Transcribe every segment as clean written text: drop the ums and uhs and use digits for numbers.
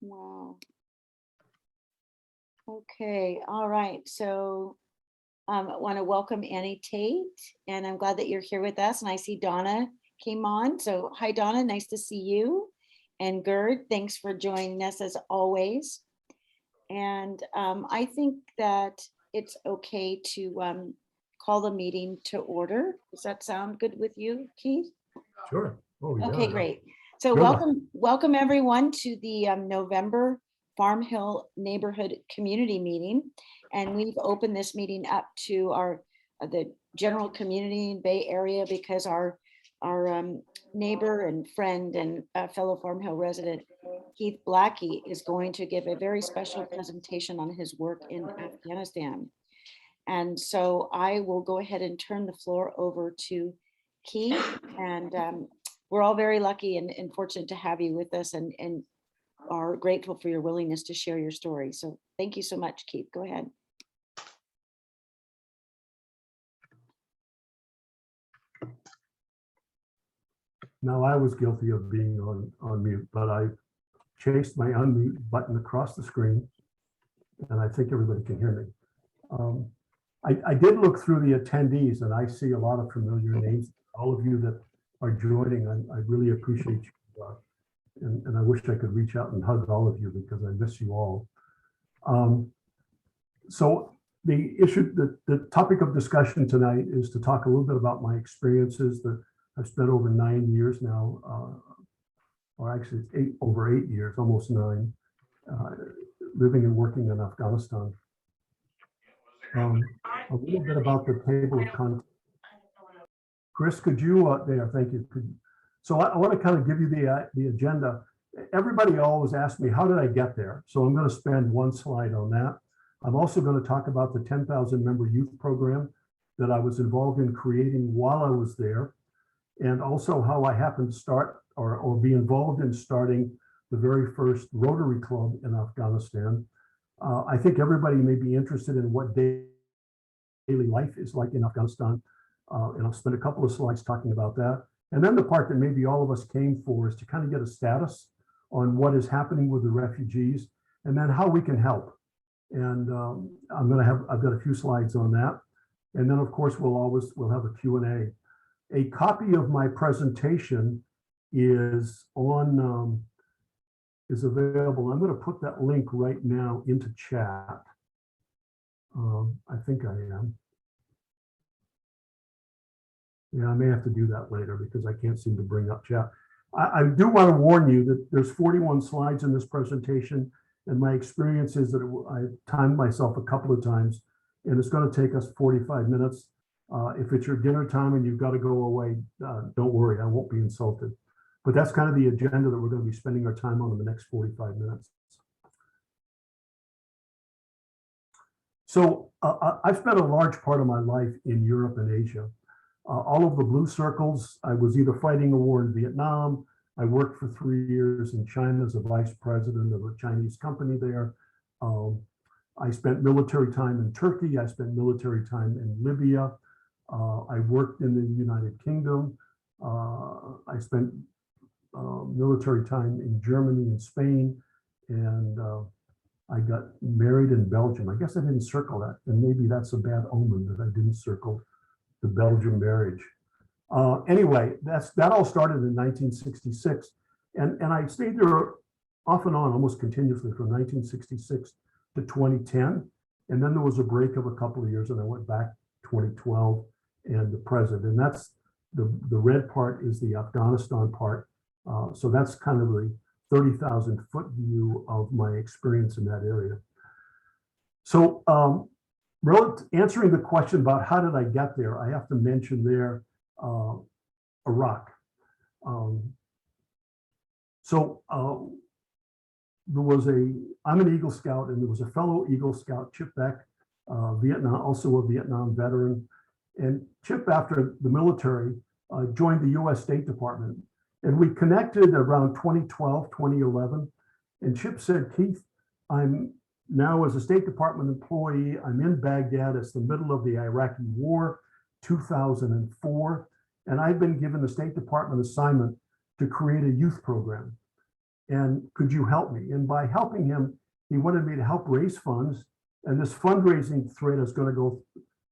Wow. Okay, all right. So I want to welcome Annie Tate, and I'm glad that you're here with us. And I see Donna came on. So hi, Donna, nice to see you. And Gerd, thanks for joining us as always. And I think that it's okay to call the meeting to order. Does that sound good with you, Keith? Sure. Oh, yeah. Okay, great. So Good. welcome everyone to the November Farm Hill Neighborhood Community Meeting. And we've opened this meeting up to the general community in Bay Area because our neighbor and friend and fellow Farm Hill resident, Keith Blackey, is going to give a very special presentation on his work in Afghanistan. And so I will go ahead and turn the floor over to Keith, and we're all very lucky and fortunate to have you with us, and are grateful for your willingness to share your story. So thank you so much, Keith. Go ahead. Now, I was guilty of being on mute, but I chased my unmute button across the screen, and I think everybody can hear me. I did look through the attendees, and I see a lot of familiar names. All of you that are joining, I really appreciate you. And I wish I could reach out and hug all of you because I miss you all. So the topic of discussion tonight is to talk a little bit about my experiences that I've spent over 9 years now, or actually it's over 8 years, almost 9, living and working in Afghanistan. A little bit about the table of contents. Chris, could you, there, thank you. So I want to kind of give you the agenda. Everybody always asks me, how did I get there? So I'm going to spend one slide on that. I'm also going to talk about the 10,000 member youth program that I was involved in creating while I was there, and also how I happened to start or be involved in starting the very first Rotary Club in Afghanistan. I think everybody may be interested in what daily life is like in Afghanistan, and I'll spend a couple of slides talking about that. And then the part that maybe all of us came for is to kind of get a status on what is happening with the refugees, and then how we can help. And I've got a few slides on that. And then of course, we'll have a Q&A. A copy of my presentation is available. I'm going to put that link right now into chat. I think I am. Yeah, I may have to do that later because I can't seem to bring up chat. I do want to warn you that there's 41 slides in this presentation, and my experience is that I timed myself a couple of times, and it's going to take us 45 minutes. If it's your dinner time and you've got to go away, don't worry, I won't be insulted. But that's kind of the agenda that we're going to be spending our time on in the next 45 minutes. So I've spent a large part of my life in Europe and Asia. All of the blue circles, I was either fighting a war in Vietnam, I worked for 3 years in China as a vice president of a Chinese company there. I spent military time in Turkey, I spent military time in Libya, I worked in the United Kingdom, I spent military time in Germany and Spain, and I got married in Belgium. I guess I didn't circle that, and maybe that's a bad omen that I didn't circle the Belgian marriage. Anyway, that all started in 1966, and I stayed there off and on almost continuously from 1966 to 2010, and then there was a break of a couple of years, and I went back 2012 and the present, and that's the red part is the Afghanistan part. So that's kind of a 30,000 foot view of my experience in that area. So answering the question about how did I get there, I have to mention there Iraq. I'm an Eagle Scout, and there was a fellow Eagle Scout, Chip Beck, Vietnam, also a Vietnam veteran. And Chip, after the military, joined the US State Department. And we connected around 2012, 2011. And Chip said, Keith, I'm now as a State Department employee, I'm in Baghdad. It's the middle of the Iraqi war, 2004. And I've been given the State Department assignment to create a youth program. and could you help me? And by helping him, he wanted me to help raise funds. And this fundraising thread is going to go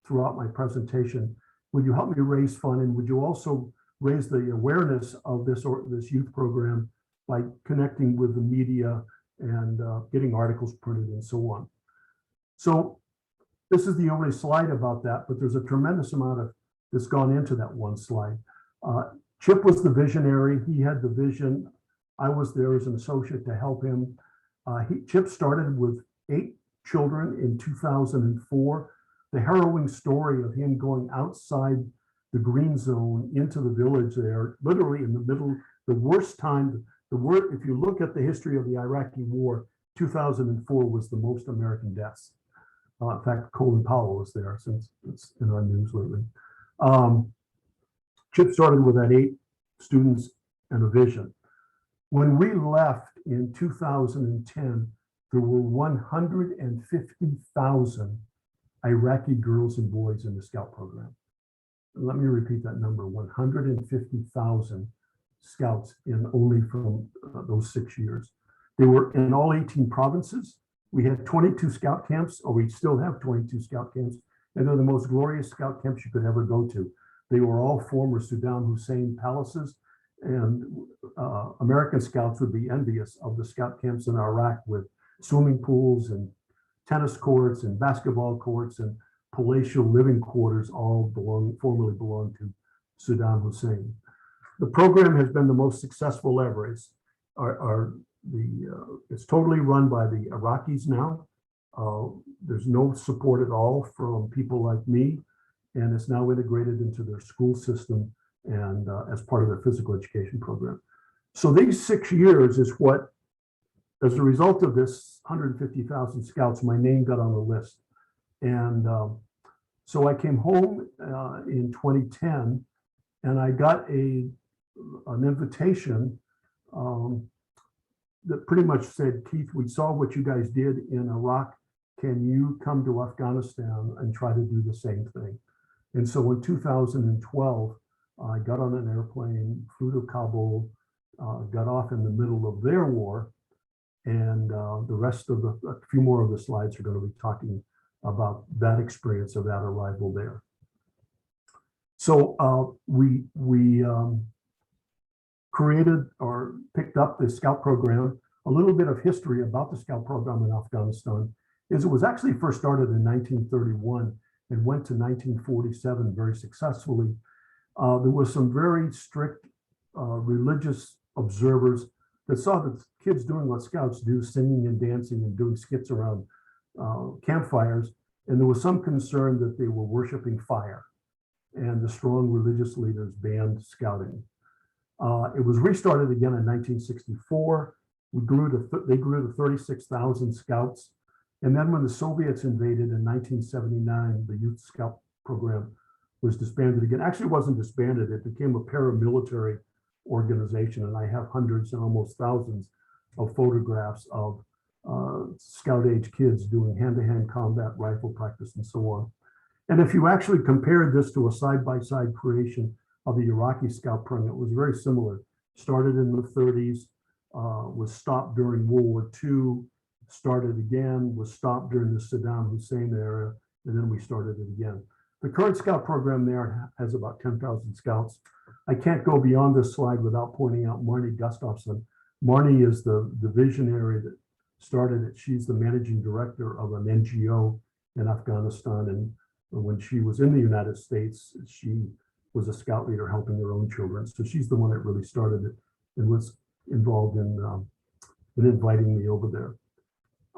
throughout my presentation. Would you help me raise fund, and would you also raise the awareness of this youth program by connecting with the media and getting articles printed and so on? So this is the only slide about that, but there's a tremendous amount of that's gone into that one slide. Chip was the visionary. He had the vision. I was there as an associate to help him. Chip started with 8 children in 2004. The harrowing story of him going outside the green zone into the village there, literally in the middle, the worst time, if you look at the history of the Iraqi war, 2004 was the most American deaths. In fact, Colin Powell was there, since it's in our news lately. Chip started with that 8 students and a vision. When we left in 2010, there were 150,000 Iraqi girls and boys in the Scout program. Let me repeat that number, 150,000 Scouts in only from those 6 years. They were in all 18 provinces. We had 22 Scout camps, or we still have 22 Scout camps, and they're the most glorious Scout camps you could ever go to. They were all former Saddam Hussein palaces, and American Scouts would be envious of the Scout camps in Iraq with swimming pools and tennis courts and basketball courts and palatial living quarters, all formerly belonged to Saddam Hussein. The program has been the most successful ever. It's totally run by the Iraqis now. There's no support at all from people like me, and it's now integrated into their school system and as part of their physical education program. So these 6 years is what, as a result of this 150,000 Scouts, my name got on the list. And so I came home in 2010, and I got an invitation that pretty much said, Keith, we saw what you guys did in Iraq. Can you come to Afghanistan and try to do the same thing? And so in 2012, I got on an airplane, flew to Kabul, got off in the middle of their war. And the rest of a few more of the slides are going to be talking about that experience of that arrival there. So we created or picked up the Scout program. A little bit of history about the Scout program in Afghanistan is it was actually first started in 1931 and went to 1947 very successfully. There was some very strict religious observers that saw the kids doing what Scouts do, singing and dancing and doing skits around campfires. And there was some concern that they were worshiping fire, and the strong religious leaders banned Scouting. It was restarted again in 1964. They grew to 36,000 Scouts. And then when the Soviets invaded in 1979, the Youth Scout program was disbanded again. Actually, it wasn't disbanded. It became a paramilitary organization. And I have hundreds and almost thousands of photographs of Scout age kids doing hand-to-hand combat, rifle practice, and so on. And if you actually compared this to a side-by-side creation of the Iraqi Scout program, it was very similar. Started in the 30s, was stopped during World War II, started again, was stopped during the Saddam Hussein era, and then we started it again. The current Scout program there has about 10,000 Scouts. I can't go beyond this slide without pointing out Marnie Gustafson. Marnie is the visionary that started it. She's the managing director of an NGO in Afghanistan. And when she was in the United States, she was a Scout leader helping her own children. So she's the one that really started it and was involved in inviting me over there.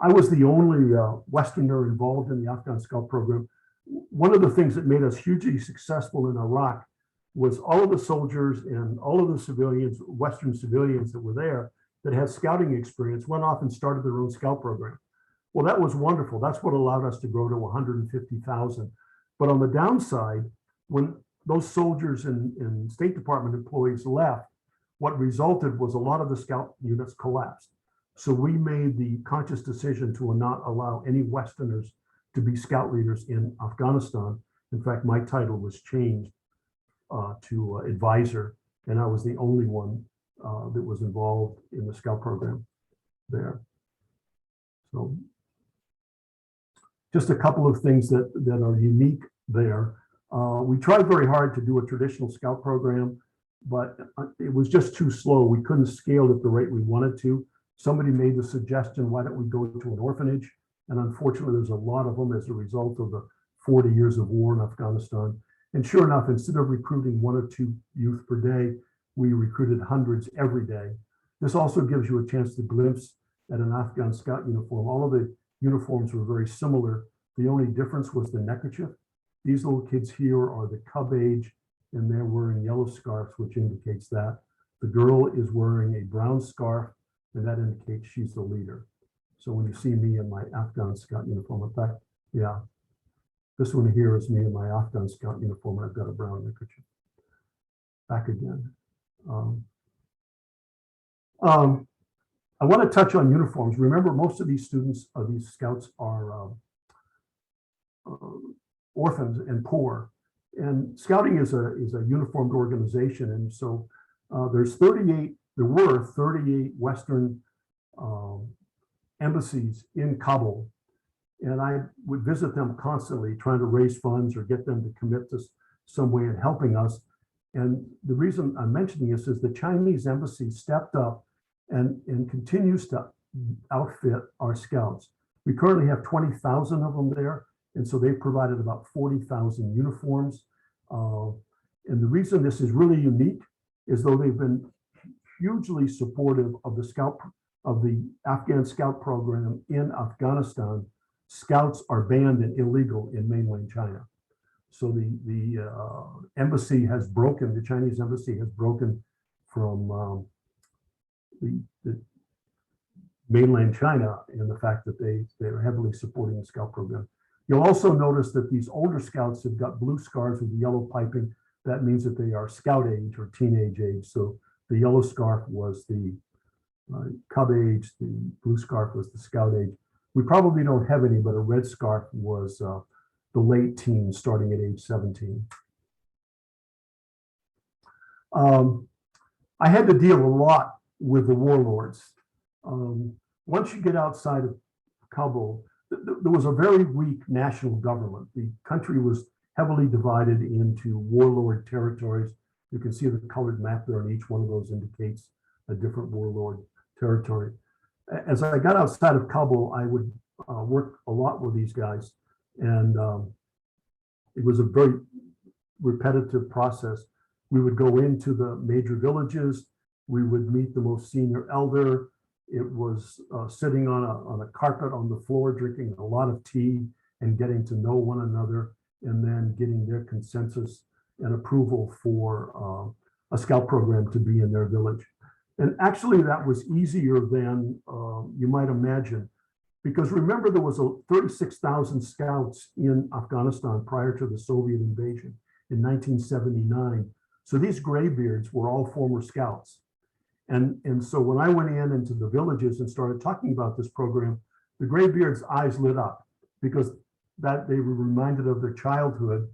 I was the only Westerner involved in the Afghan Scout program. One of the things that made us hugely successful in Iraq was all of the soldiers and all of the civilians, Western civilians that were there that had Scouting experience went off and started their own Scout program. Well, that was wonderful. That's what allowed us to grow to 150,000. But on the downside, when those soldiers and State Department employees left, what resulted was a lot of the Scout units collapsed. So we made the conscious decision to not allow any Westerners to be Scout leaders in Afghanistan. In fact, my title was changed to advisor, and I was the only one that was involved in the Scout program there. So just a couple of things that are unique there. We tried very hard to do a traditional Scout program, but it was just too slow. We couldn't scale at the rate we wanted to. Somebody made the suggestion, why don't we go to an orphanage? And unfortunately, there's a lot of them as a result of the 40 years of war in Afghanistan. And sure enough, instead of recruiting 1 or 2 youth per day, we recruited hundreds every day. This also gives you a chance to glimpse at an Afghan Scout uniform. All of the uniforms were very similar. The only difference was the neckerchief. These little kids here are the cub age, and they're wearing yellow scarves, which indicates that. The girl is wearing a brown scarf, and that indicates she's the leader. So when you see me in my Afghan Scout uniform, in fact, yeah, this one here is me in my Afghan Scout uniform. I've got a brown neckerchief. Back again. I want to touch on uniforms. Remember, most of these students, these scouts are orphans and poor. And scouting is a uniformed organization. And so there were 38 Western embassies in Kabul. And I would visit them constantly, trying to raise funds or get them to commit to some way in helping us. And the reason I'm mentioning this is the Chinese embassy stepped up and continues to outfit our scouts. We currently have 20,000 of them there. And so they've provided about 40,000 uniforms. And the reason this is really unique is though they've been hugely supportive of the Afghan Scout program in Afghanistan, scouts are banned and illegal in mainland China. So the embassy has broken, the Chinese embassy has broken from the mainland China in the fact that they're heavily supporting the Scout program. You'll also notice that these older scouts have got blue scarves with yellow piping. That means that they are Scout age or teenage age. So the yellow scarf was the cub age, the blue scarf was the Scout age. We probably don't have any, but a red scarf was the late teens starting at age 17. I had to deal a lot with the warlords. Once you get outside of Kabul, there was a very weak national government. The country was heavily divided into warlord territories. You can see the colored map there, and each one of those indicates a different warlord territory. As I got outside of Kabul, I would work a lot with these guys, and it was a very repetitive process. We would go into the major villages. We would meet the most senior elder. It was sitting on a carpet on the floor, drinking a lot of tea and getting to know one another, and then getting their consensus and approval for a Scout program to be in their village. And actually that was easier than you might imagine, because remember there was 36,000 Scouts in Afghanistan prior to the Soviet invasion in 1979. So these graybeards were all former Scouts. And so when I went into the villages and started talking about this program, the graybeards' eyes lit up because that they were reminded of their childhood.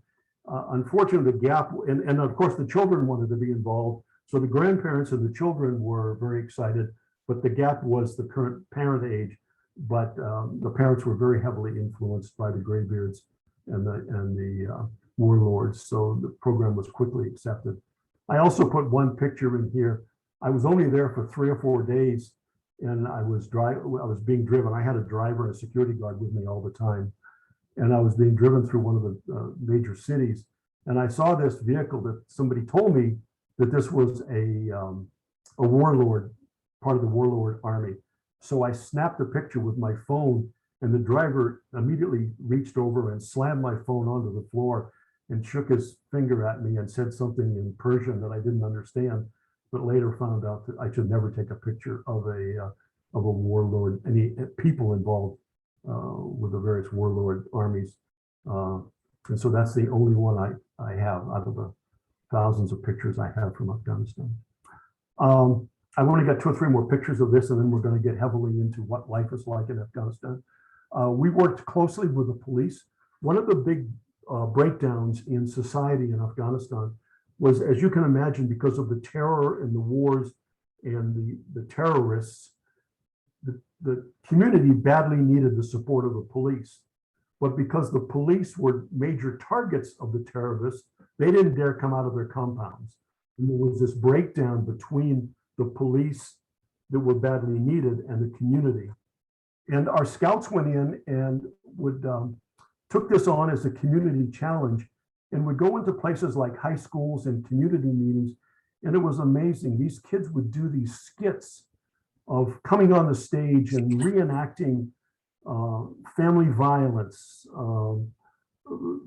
Unfortunately, the gap, and of course the children wanted to be involved. So the grandparents and the children were very excited, but the gap was the current parent age. But the parents were very heavily influenced by the graybeards and the warlords. So the program was quickly accepted. I also put one picture in here. I was only there for 3 or 4 days, and I was being driven. I had a driver and a security guard with me all the time, and I was being driven through one of the major cities. And I saw this vehicle that somebody told me that this was a warlord, part of the warlord army. So I snapped a picture with my phone, and the driver immediately reached over and slammed my phone onto the floor and shook his finger at me and said something in Persian that I didn't understand, but later found out that I should never take a picture of a warlord, any people involved with the various warlord armies. And so that's the only one I have out of the thousands of pictures I have from Afghanistan. I've only got 2 or 3 more pictures of this, and then we're going to get heavily into what life is like in Afghanistan. We worked closely with the police. One of the big breakdowns in society in Afghanistan was, as you can imagine, because of the terror and the wars, and the terrorists, the community badly needed the support of the police. But because the police were major targets of the terrorists, they didn't dare come out of their compounds. And there was this breakdown between the police that were badly needed and the community. And our scouts went in and took this on as a community challenge and would go into places like high schools and community meetings. And it was amazing. These kids would do these skits of coming on the stage and reenacting family violence,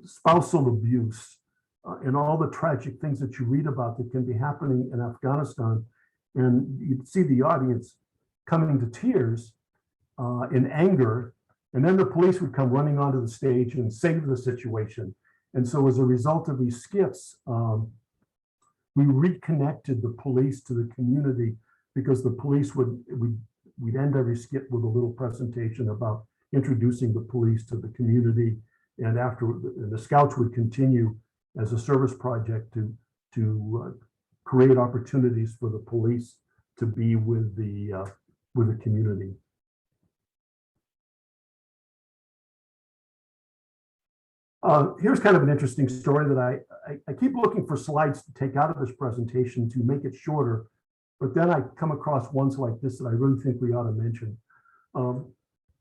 spousal abuse, and all the tragic things that you read about that can be happening in Afghanistan. And you'd see the audience coming to tears in anger, and then the police would come running onto the stage and save the situation. And so as a result of these skits, we reconnected the police to the community, because the police we'd end every skit with a little presentation about introducing the police to the community. And after, the scouts would continue as a service project to create opportunities for the police to be with the community. Here's kind of an interesting story that I keep looking for slides to take out of this presentation to make it shorter, but then I come across ones like this that I really think we ought to mention.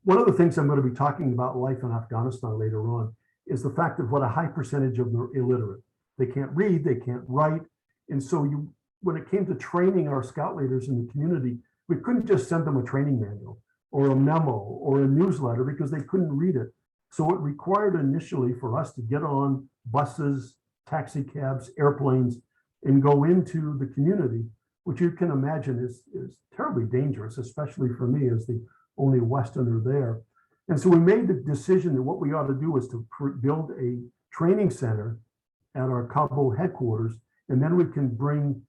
One of the things I'm going to be talking about life in Afghanistan later on is the fact of what a high percentage of them are illiterate. They can't read, they can't write. And so when it came to training our scout leaders in the community, we couldn't just send them a training manual or a memo or a newsletter because they couldn't read it. So it required initially for us to get on buses, taxi cabs, airplanes, and go into the community, which you can imagine is terribly dangerous, especially for me as the only Westerner there. And so we made the decision that what we ought to do is to build a training center at our Kabul headquarters, and then we can bring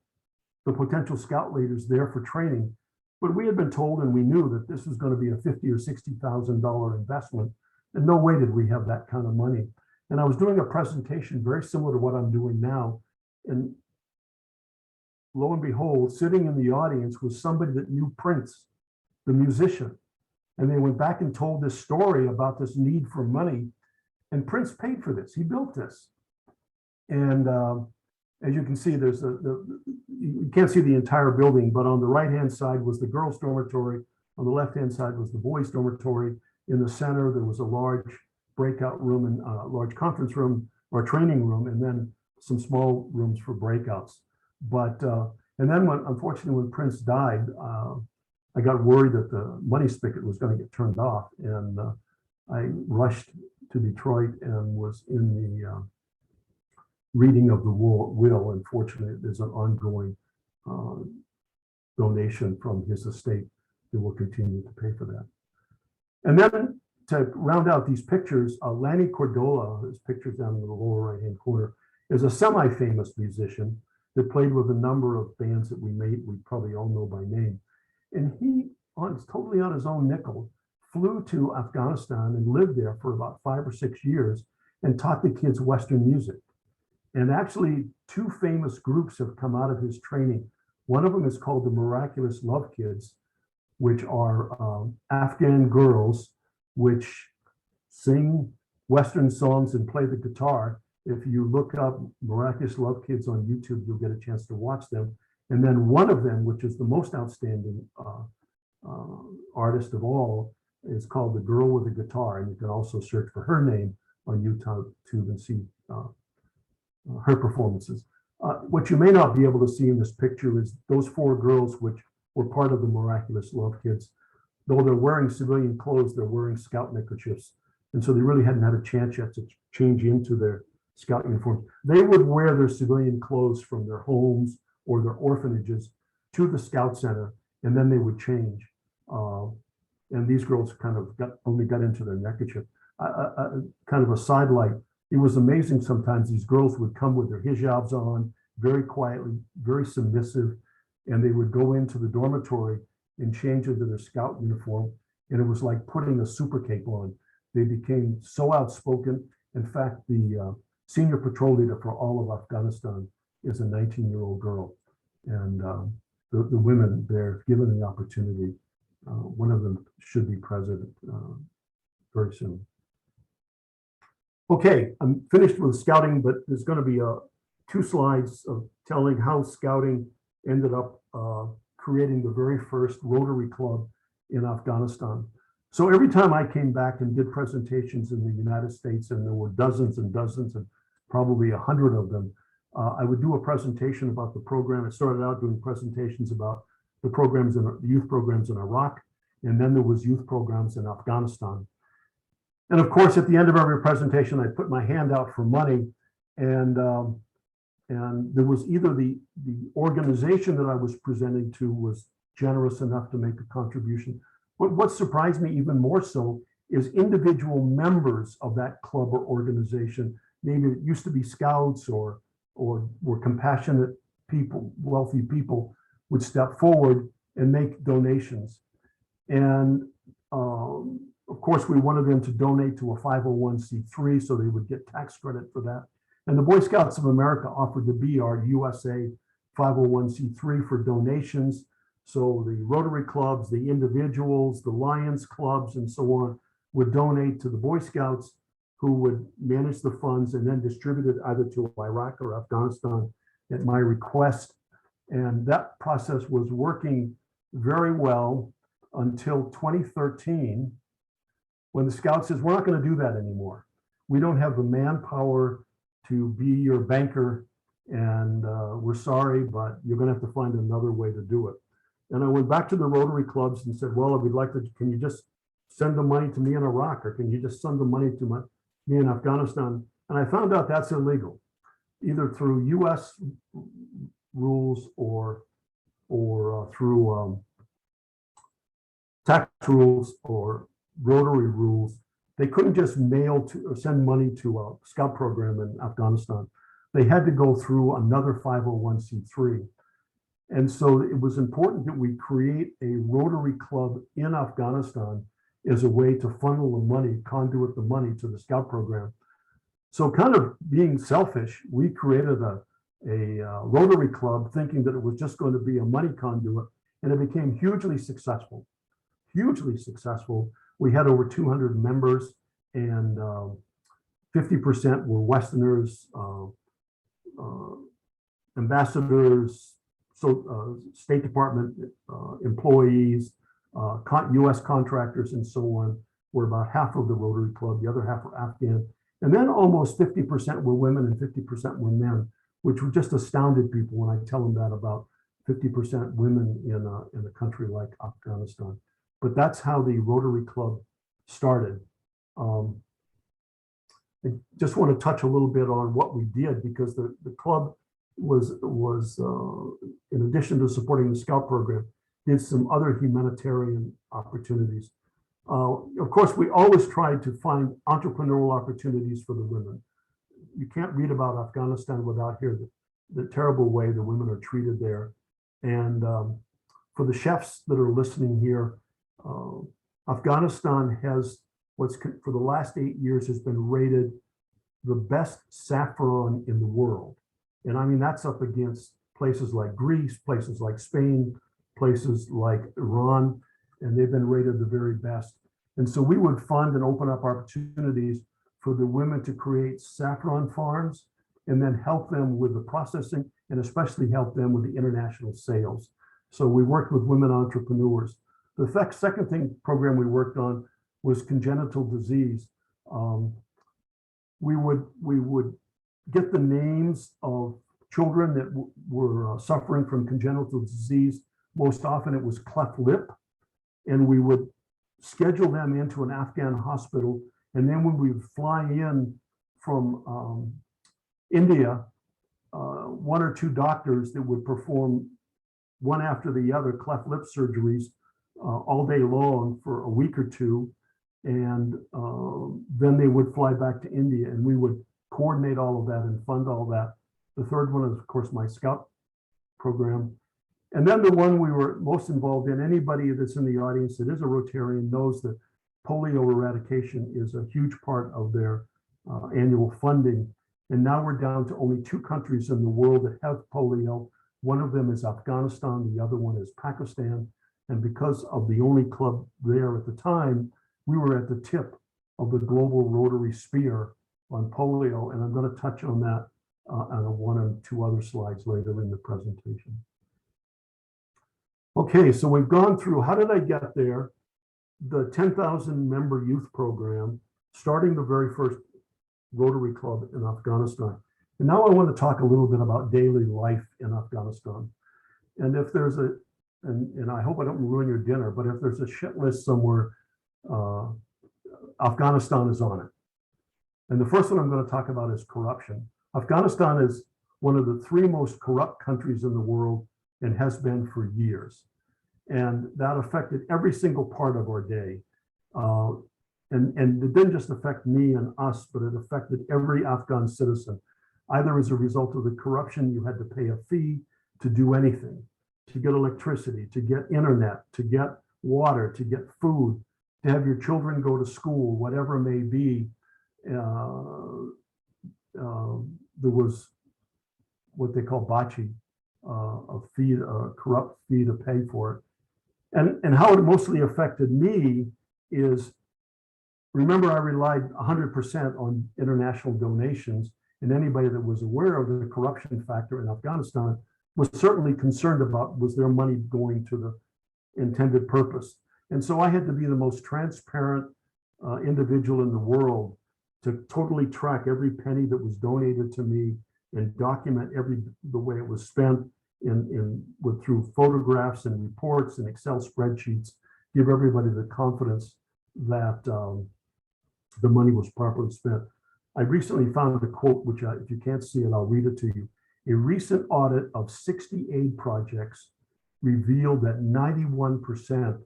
the potential scout leaders there for training. But we had been told, and we knew that this was going to be a $50,000 or $60,000 investment, and no way did we have that kind of money. And I was doing a presentation very similar to what I'm doing now, and lo and behold, sitting in the audience was somebody that knew Prince, the musician. And they went back and told this story about this need for money, and Prince paid for this. He built this. And as you can see, there's you can't see the entire building, but on the right-hand side was the girls' dormitory. On the left-hand side was the boys' dormitory. In the center, there was a large breakout room and a large conference room or training room, and then some small rooms for breakouts. But, and then unfortunately, when Prince died, I got worried that the money spigot was going to get turned off. And I rushed to Detroit and was in the reading of the will. Unfortunately, there's an ongoing donation from his estate that will continue to pay for that. And then to round out these pictures, Lanny Cordola, his picture's down in the lower right-hand corner, is a semi-famous musician that played with a number of bands that we probably all know by name. And he, totally on his own nickel, flew to Afghanistan and lived there for about 5 or 6 years and taught the kids Western music. And actually, 2 famous groups have come out of his training. One of them is called the Miraculous Love Kids, which are Afghan girls which sing Western songs and play the guitar. If you look up Miraculous Love Kids on YouTube, you'll get a chance to watch them. And then one of them, which is the most outstanding artist of all, is called The Girl with the Guitar. And you can also search for her name on YouTube and see her performances. What you may not be able to see in this picture is those 4 girls which were part of the Miraculous Love Kids. Though they're wearing civilian clothes, they're wearing scout neckerchiefs. And so they really hadn't had a chance yet to change into their scout uniforms. They would wear their civilian clothes from their homes or their orphanages to the scout center, and then they would change. And these girls kind of only got into their neckerchief. Kind of a sidelight. It was amazing sometimes these girls would come with their hijabs on, very quietly, very submissive, and they would go into the dormitory and change into their scout uniform. And it was like putting a super cape on. They became so outspoken. In fact, the senior patrol leader for all of Afghanistan is a 19-year-old girl. And the women there, given the opportunity. One of them should be president very soon. Okay, I'm finished with scouting, but there's going to be 2 slides of telling how scouting ended up creating the very first Rotary Club in Afghanistan. So every time I came back and did presentations in the United States, and there were dozens and dozens and probably 100 of them, I would do a presentation about the program. I started out doing presentations about the programs in the youth programs in Iraq, and then there was youth programs in Afghanistan. And of course, at the end of every presentation, I put my hand out for money, and there was either the organization that I was presenting to was generous enough to make a contribution. But what surprised me even more so is individual members of that club or organization, maybe it used to be scouts or were compassionate people, wealthy people, would step forward and make donations. And of course, we wanted them to donate to a 501c3 so they would get tax credit for that. And the Boy Scouts of America offered to be our USA 501c3 for donations. So the Rotary clubs, the individuals, the Lions clubs, and so on would donate to the Boy Scouts, who would manage the funds and then distribute it either to Iraq or Afghanistan at my request. And that process was working very well until 2013, when the Scouts says, we're not going to do that anymore. We don't have the manpower to be your banker, and we're sorry, but you're going to have to find another way to do it. And I went back to the Rotary clubs and said, well, we'd like to, can you just send the money to me in Iraq, or can you just send the money to me in Afghanistan? And I found out that's illegal, either through US rules or through tax rules or Rotary rules. They couldn't just mail to or send money to a scout program in Afghanistan. They had to go through another 501c3. And so it was important that we create a Rotary club in Afghanistan as a way to funnel the money, conduit the money to the scout program. So kind of being selfish, we created a Rotary club thinking that it was just going to be a money conduit, and it became hugely successful, hugely successful. We had over 200 members, and 50% were Westerners, ambassadors, so State Department employees, US contractors, and so on, were about half of the Rotary Club. The other half were Afghan. And then almost 50% were women and 50% were men, which just astounded people when I tell them that about 50% women in a country like Afghanistan. But that's how the Rotary Club started. I just want to touch a little bit on what we did, because the club was in addition to supporting the Scout program, did some other humanitarian opportunities. Of course, we always tried to find entrepreneurial opportunities for the women. You can't read about Afghanistan without hearing the terrible way the women are treated there. And for the chefs that are listening here, Afghanistan has for the last 8 years has been rated the best saffron in the world. And I mean, that's up against places like Greece, places like Spain, places like Iran, and they've been rated the very best. And so we would fund and open up opportunities for the women to create saffron farms, and then help them with the processing, and especially help them with the international sales. So we worked with women entrepreneurs. The second program we worked on was congenital disease. We would get the names of children that were suffering from congenital disease. Most often it was cleft lip, and we would schedule them into an Afghan hospital. And then when we would fly in from India, 1 or 2 doctors that would perform one after the other cleft lip surgeries all day long for a week or 2. And then they would fly back to India, and we would coordinate all of that and fund all that. The third one is, of course, my Scout program. And then the one we were most involved in, anybody that's in the audience that is a Rotarian knows that polio eradication is a huge part of their annual funding. And now we're down to only 2 countries in the world that have polio. One of them is Afghanistan, the other one is Pakistan. And because of the only club there at the time, we were at the tip of the global Rotary spear on polio. And I'm going to touch on that on one and two other slides later in the presentation. Okay, so we've gone through, how did I get there? The 10,000 member youth program, starting the very first Rotary Club in Afghanistan. And now I want to talk a little bit about daily life in Afghanistan. And if there's a, and I hope I don't ruin your dinner, but if there's a shit list somewhere, Afghanistan is on it. And the first one I'm going to talk about is corruption. Afghanistan is one of the three most corrupt countries in the world and has been for years. And that affected every single part of our day. And it didn't just affect me and us, but it affected every Afghan citizen. Either as a result of the corruption, you had to pay a fee to do anything, to get electricity, to get internet, to get water, to get food, to have your children go to school, whatever it may be. There was what they call bachi, a fee, a corrupt fee to pay for it. And how it mostly affected me is, remember, I relied 100% on international donations, and anybody that was aware of the corruption factor in Afghanistan was certainly concerned about, was their money going to the intended purpose? And so I had to be the most transparent individual in the world to totally track every penny that was donated to me and document the way it was spent through photographs and reports and Excel spreadsheets, give everybody the confidence that the money was properly spent. I recently found a quote, which if you can't see it, I'll read it to you. A recent audit of 60 aid projects revealed that 91%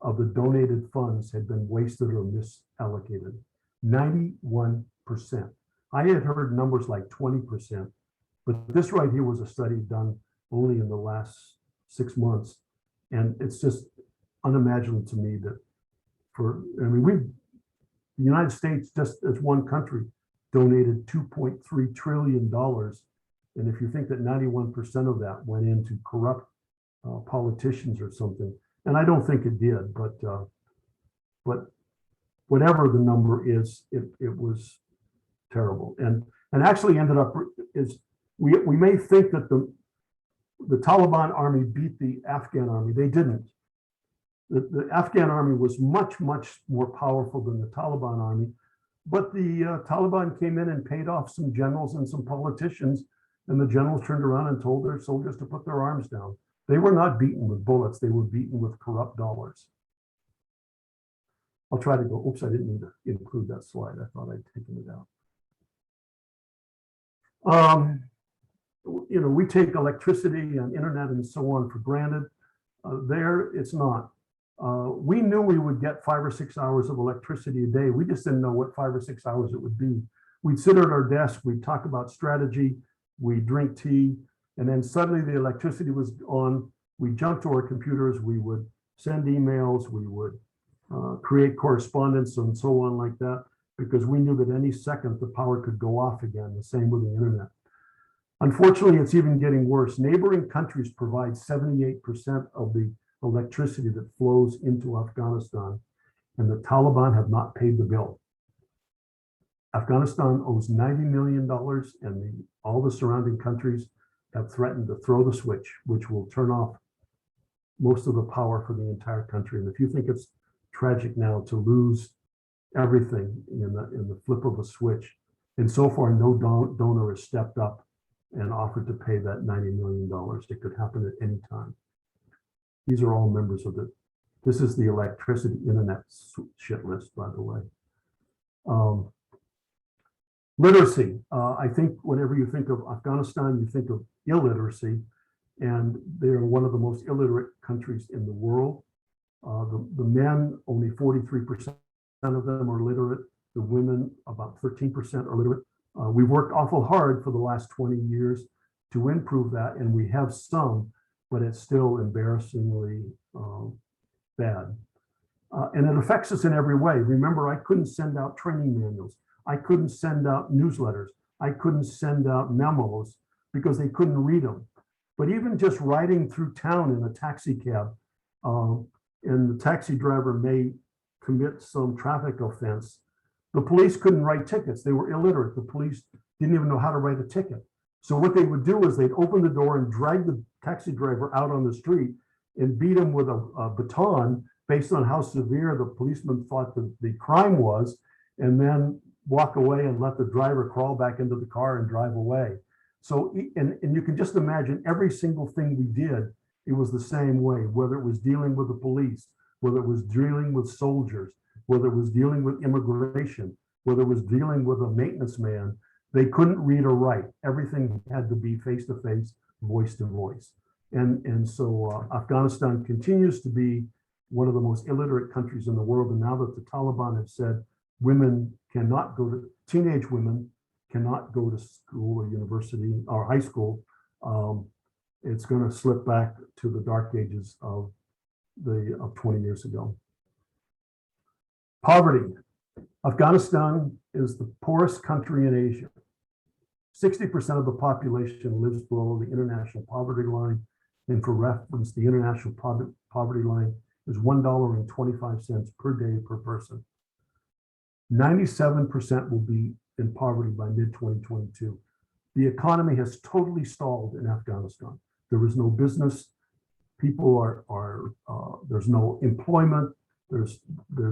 of the donated funds had been wasted or misallocated. 91%. I had heard numbers like 20%, but this right here was a study done only in the last 6 months. And it's just unimaginable to me that the United States, just as one country, donated $2.3 trillion. And if you think that 91% of that went into corrupt politicians or something, and I don't think it did, but whatever the number is, it was terrible. And actually ended up is, we may think that the Taliban army beat the Afghan army. They didn't. The Afghan army was much, much more powerful than the Taliban army, but the Taliban came in and paid off some generals and some politicians, and the generals turned around and told their soldiers to put their arms down. They were not beaten with bullets, they were beaten with corrupt dollars. I'll try to go, oops, I didn't mean to include that slide. I thought I'd taken it out. We take electricity and internet and so on for granted. There, it's not. We knew we would get 5 or 6 hours of electricity a day. We just didn't know what 5 or 6 hours it would be. We'd sit at our desk, we'd talk about strategy, we'd drink tea, and then suddenly the electricity was on. We'd jump to our computers, we would send emails, we would create correspondence and so on like that, because we knew that any second the power could go off again, the same with the internet. Unfortunately, it's even getting worse. Neighboring countries provide 78% of the electricity that flows into Afghanistan, and the Taliban have not paid the bill. Afghanistan owes $90 million, and all the surrounding countries have threatened to throw the switch, which will turn off most of the power for the entire country. And if you think it's tragic now to lose everything in the flip of a switch, and so far no donor has stepped up and offered to pay that $90 million. It could happen at any time. These are all members of this is the electricity internet shit list, by the way. Literacy. I think whenever you think of Afghanistan, you think of illiteracy, and they are one of the most illiterate countries in the world. The men, only 43% of them are literate. The women, about 13% are literate. We've worked awful hard for the last 20 years to improve that, and we have some, but it's still embarrassingly bad. And it affects us in every way. Remember, I couldn't send out training manuals. I couldn't send out newsletters. I couldn't send out memos because they couldn't read them. But even just riding through town in a taxi cab, and the taxi driver may commit some traffic offense, the police couldn't write tickets. They were illiterate. The police didn't even know how to write a ticket. So what they would do is they'd open the door and drag the taxi driver out on the street and beat him with a baton based on how severe the policeman thought the crime was, and then walk away and let the driver crawl back into the car and drive away. So, and you can just imagine every single thing we did, it was the same way, whether it was dealing with the police, whether it was dealing with soldiers, whether it was dealing with immigration, whether it was dealing with a maintenance man. They couldn't read or write. Everything had to be face to face, voice to voice. And so Afghanistan continues to be one of the most illiterate countries in the world. And now that the Taliban have said women cannot go to, teenage women cannot go to school or university or high school, it's going to slip back to the dark ages of 20 years ago. Poverty. Afghanistan is the poorest country in Asia. 60% of the population lives below the international poverty line. And for reference, the international poverty line is $1.25 per day per person. 97% will be in poverty by mid-2022. The economy has totally stalled in Afghanistan. There is no business. People there's no employment. There's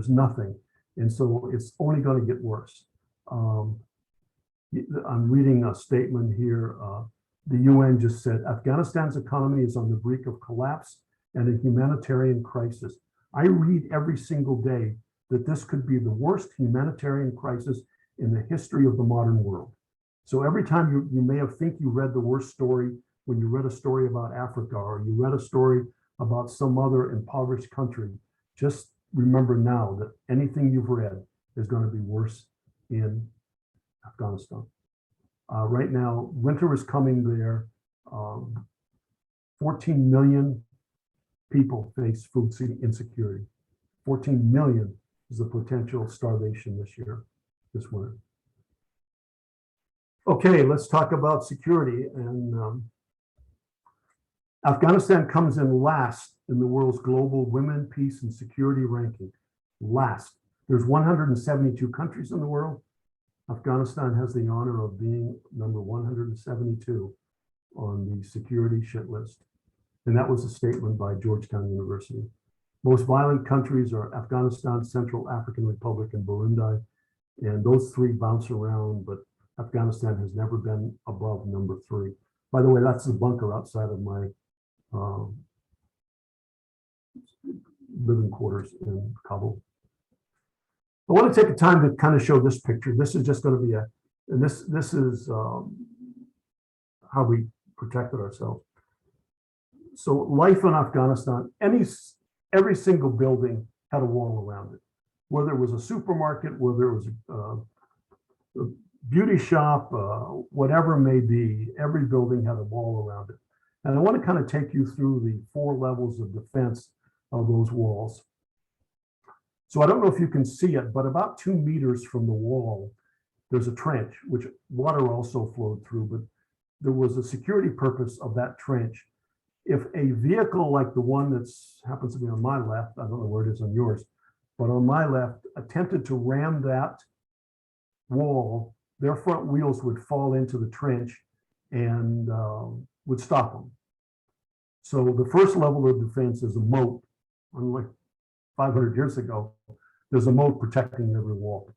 nothing. And so it's only going to get worse. I'm reading a statement here. The UN just said, Afghanistan's economy is on the brink of collapse and a humanitarian crisis. I read every single day that this could be the worst humanitarian crisis in the history of the modern world. So every time you may have think you read the worst story when you read a story about Africa or you read a story about some other impoverished country, just remember now that anything you've read is going to be worse in Afghanistan. Right now, winter is coming there. 14 million people face food insecurity. 14 million is the potential starvation this winter. Okay, let's talk about security. And Afghanistan comes in last in the world's global women, peace, and security ranking. Last. There's 172 countries in the world. Afghanistan has the honor of being number 172 on the security shit list. And that was a statement by Georgetown University. Most violent countries are Afghanistan, Central African Republic, and Burundi. And those three bounce around, but Afghanistan has never been above number 3. By the way, that's the bunker outside of my living quarters in Kabul. I want to take a time to kind of show this picture. This is just going to be and this is how we protected ourselves. So life in Afghanistan, every single building had a wall around it, whether it was a supermarket, whether it was a beauty shop, whatever it may be, every building had a wall around it. And I want to kind of take you through the 4 levels of defense of those walls. So I don't know if you can see it, but about 2 meters from the wall, there's a trench, which water also flowed through, but there was a security purpose of that trench. If a vehicle like the one that happens to be on my left, I don't know where it is on yours, but on my left, attempted to ram that wall, their front wheels would fall into the trench and would stop them. So the first level of defense is a moat. Unlike 500 years ago, there's a moat protecting every wall.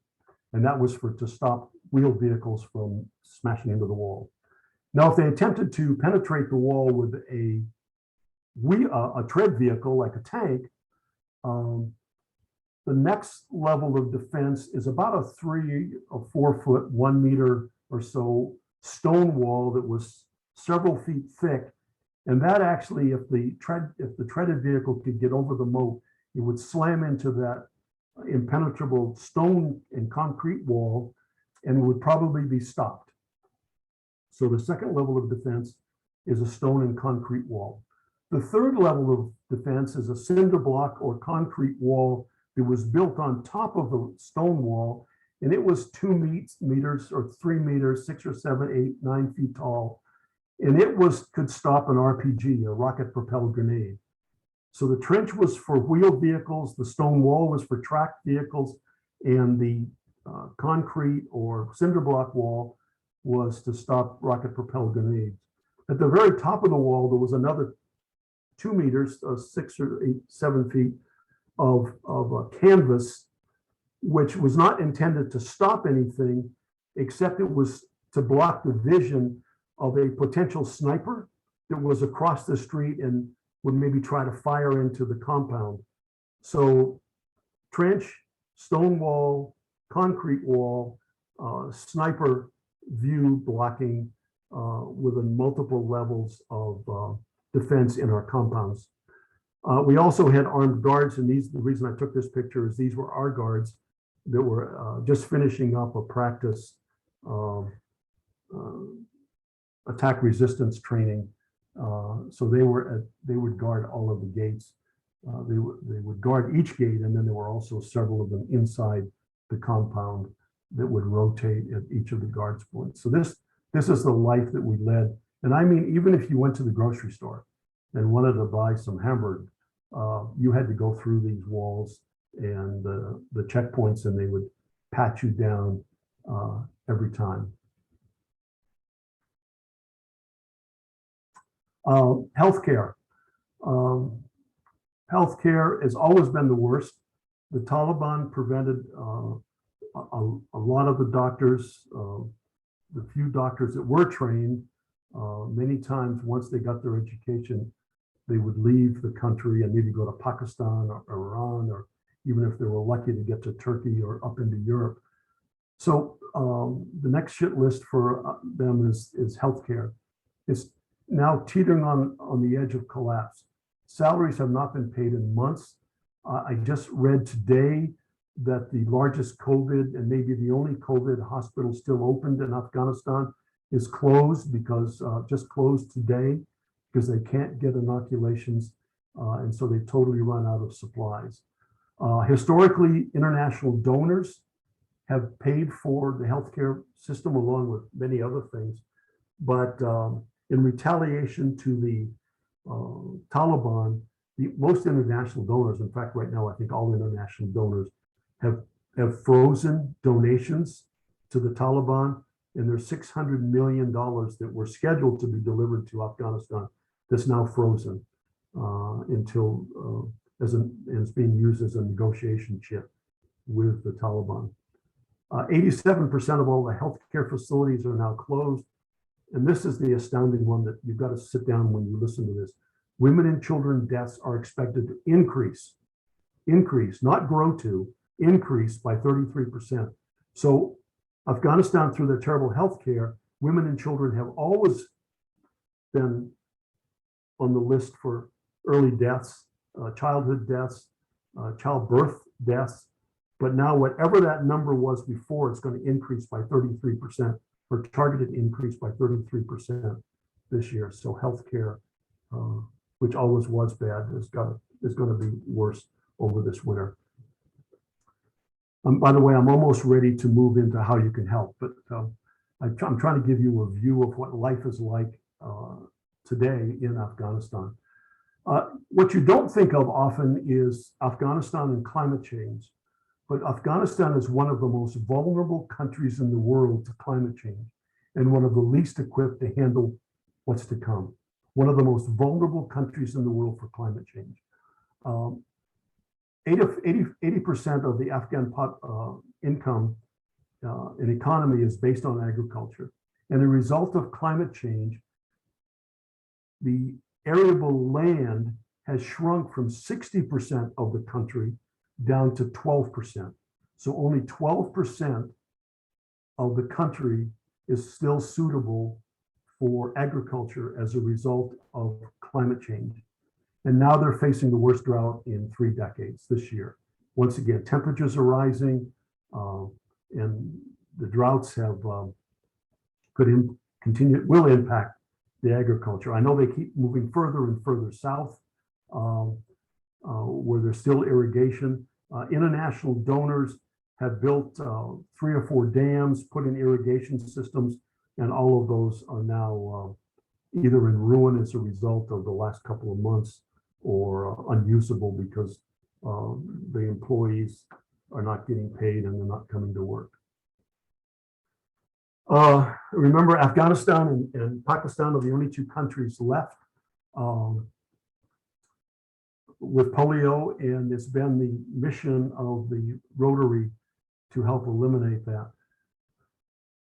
And that was to stop wheeled vehicles from smashing into the wall. Now, if they attempted to penetrate the wall with a tread vehicle like a tank, the next level of defense is about a 3 or 4 foot, 1 meter or so stone wall that was several feet thick. And that actually, if the treaded vehicle could get over the moat, it would slam into that impenetrable stone and concrete wall and would probably be stopped. So the second level of defense is a stone and concrete wall. The third level of defense is a cinder block or concrete wall that was built on top of the stone wall, and it was 2 meters or 3 meters, 6 or 7, 8, 9 feet tall. and it could stop an RPG, a rocket propelled grenade. So the trench was for wheeled vehicles, the stone wall was for tracked vehicles, and the concrete or cinder block wall was to stop rocket propelled grenades. At the very top of the wall, there was another 2 meters, 6 or 8, 7 feet of canvas, which was not intended to stop anything, except it was to block the vision of a potential sniper that was across the street and would maybe try to fire into the compound. So trench, stone wall, concrete wall, sniper view blocking within multiple levels of defense in our compounds. We also had armed guards, and the reason I took this picture is these were our guards that were just finishing up a practice attack resistance training. So they would guard all of the gates. They would guard each gate, and then there were also several of them inside the compound that would rotate at each of the guards points. So this is the life that we led. And I mean, even if you went to the grocery store and wanted to buy some hamburger, you had to go through these walls and the checkpoints, and they would pat you down every time. Healthcare. Healthcare has always been the worst. The Taliban prevented a lot of the doctors, the few doctors that were trained, many times once they got their education, they would leave the country and maybe go to Pakistan or Iran, or even if they were lucky to get to Turkey or up into Europe. So the next shit list for them is healthcare. It's now teetering on the edge of collapse. Salaries have not been paid in months. I just read today that the largest COVID and maybe the only COVID hospital still opened in Afghanistan is closed because just closed today because they can't get inoculations. And so they totally run out of supplies. Historically, international donors have paid for the healthcare system along with many other things. But in retaliation to the Taliban, most international donors, in fact, right now, I think all international donors have frozen donations to the Taliban, and there's $600 million that were scheduled to be delivered to Afghanistan that's now frozen until is being used as a negotiation chip with the Taliban. 87% of all the healthcare facilities are now closed. And this is the astounding one that you've got to sit down when you listen to this. Women and children deaths are expected to increase, not grow to, increase by 33%. So Afghanistan, through their terrible healthcare, women and children have always been on the list for early deaths, childhood deaths, childbirth deaths. But now whatever that number was before, it's going to increase by 33%, or targeted increase by 33% this year. So healthcare, which always was bad, is going to be worse over this winter. By the way, I'm almost ready to move into how you can help, but I'm trying to give you a view of what life is like today in Afghanistan. What you don't think of often is Afghanistan and climate change, but Afghanistan is one of the most vulnerable countries in the world to climate change and one of the least equipped to handle what's to come. One of the most vulnerable countries in the world for climate change. 80% of the Afghan income and economy is based on agriculture. And a result of climate change, the arable land has shrunk from 60% of the country down to 12%. So only 12% of the country is still suitable for agriculture as a result of climate change. And now they're facing the worst drought in 3 decades this year. Once again, temperatures are rising, and the droughts will impact the agriculture. I know they keep moving further and further south, where there's still irrigation. International donors have built 3 or 4 dams, put in irrigation systems, and all of those are now either in ruin as a result of the last couple of months or unusable because the employees are not getting paid and they're not coming to work. Remember, Afghanistan and Pakistan are the only two countries left with polio, and it's been the mission of the Rotary to help eliminate that.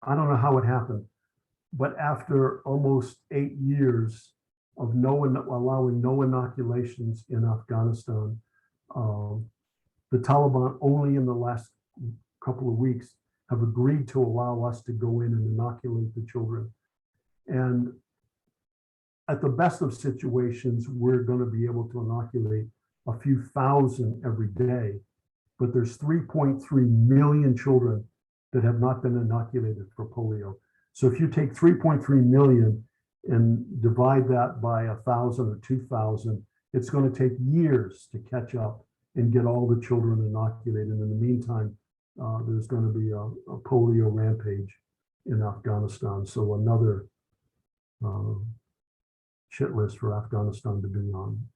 I don't know how it happened, but after almost 8 years of allowing no inoculations in Afghanistan, the Taliban only in the last couple of weeks have agreed to allow us to go in and inoculate the children. And at the best of situations, we're going to be able to inoculate a few thousand every day, but there's 3.3 million children that have not been inoculated for polio. So if you take 3.3 million and divide that by 1,000 or 2,000, it's going to take years to catch up and get all the children inoculated. And in the meantime, there's going to be a polio rampage in Afghanistan. So another shit list for Afghanistan to be on.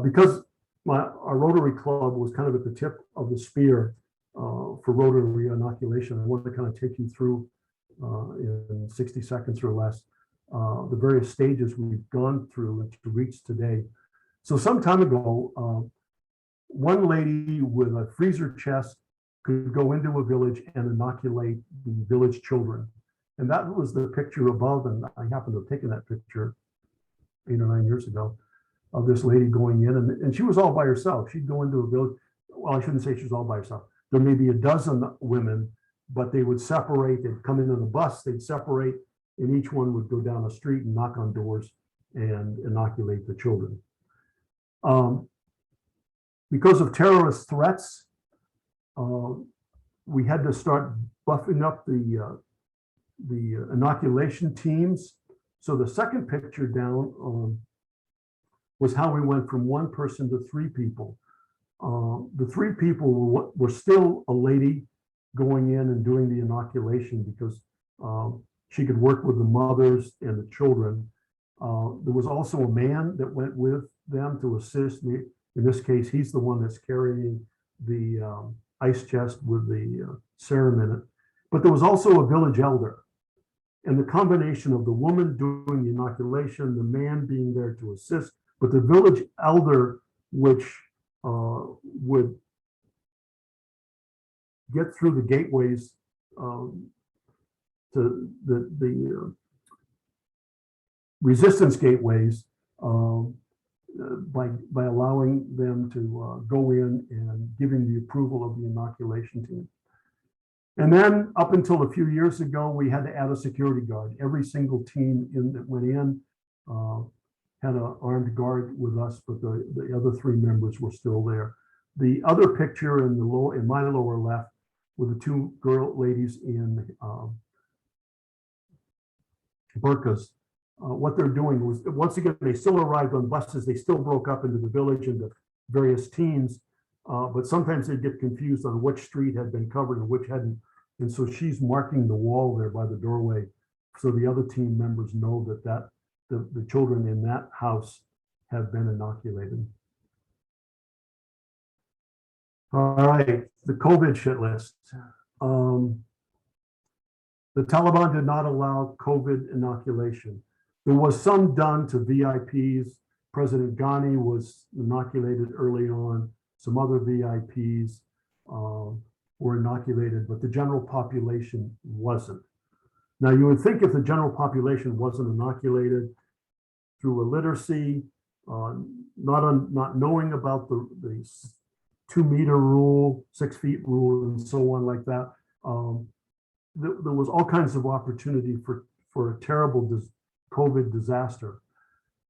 Because our Rotary Club was kind of at the tip of the spear for Rotary inoculation, I want to kind of take you through in 60 seconds or less the various stages we've gone through to reach today. So some time ago, one lady with a freezer chest could go into a village and inoculate the village children. And that was the picture above, and I happen to have taken that picture 8 or 9 years ago of this lady going in, and she was all by herself. She'd go into a village. Well, I shouldn't say she was all by herself. There may be a dozen women, but they would separate. They'd come in on a bus, they'd separate, and each one would go down a street and knock on doors and inoculate the children. Because of terrorist threats, we had to start buffing up the inoculation teams. So the second picture down was how we went from 1 person to 3 people. The 3 people were still a lady going in and doing the inoculation because she could work with the mothers and the children. There was also a man that went with them to assist me. In this case, he's the one that's carrying the ice chest with the serum in it. But there was also a village elder. And the combination of the woman doing the inoculation, the man being there to assist, but the village elder, which would get through the gateways to the resistance gateways by allowing them to go in and giving the approval of the inoculation team. And then up until a few years ago, we had to add a security guard. Every single team that went in had an armed guard with us, but the other 3 members were still there. The other picture in my lower left with the 2 ladies in burqas. What they're doing was, once again, they still arrived on buses. They still broke up into the village into various teams, but sometimes they'd get confused on which street had been covered and which hadn't. And so she's marking the wall there by the doorway, so the other team members know that the children in that house have been inoculated. All right, the COVID shit list. The Taliban did not allow COVID inoculation. There was some done to VIPs. President Ghani was inoculated early on. Some other VIPs were inoculated, but the general population wasn't. Now, you would think if the general population wasn't inoculated through illiteracy, not knowing about the 2-meter rule, 6 feet rule, and so on like that, there was all kinds of opportunity for a terrible COVID disaster.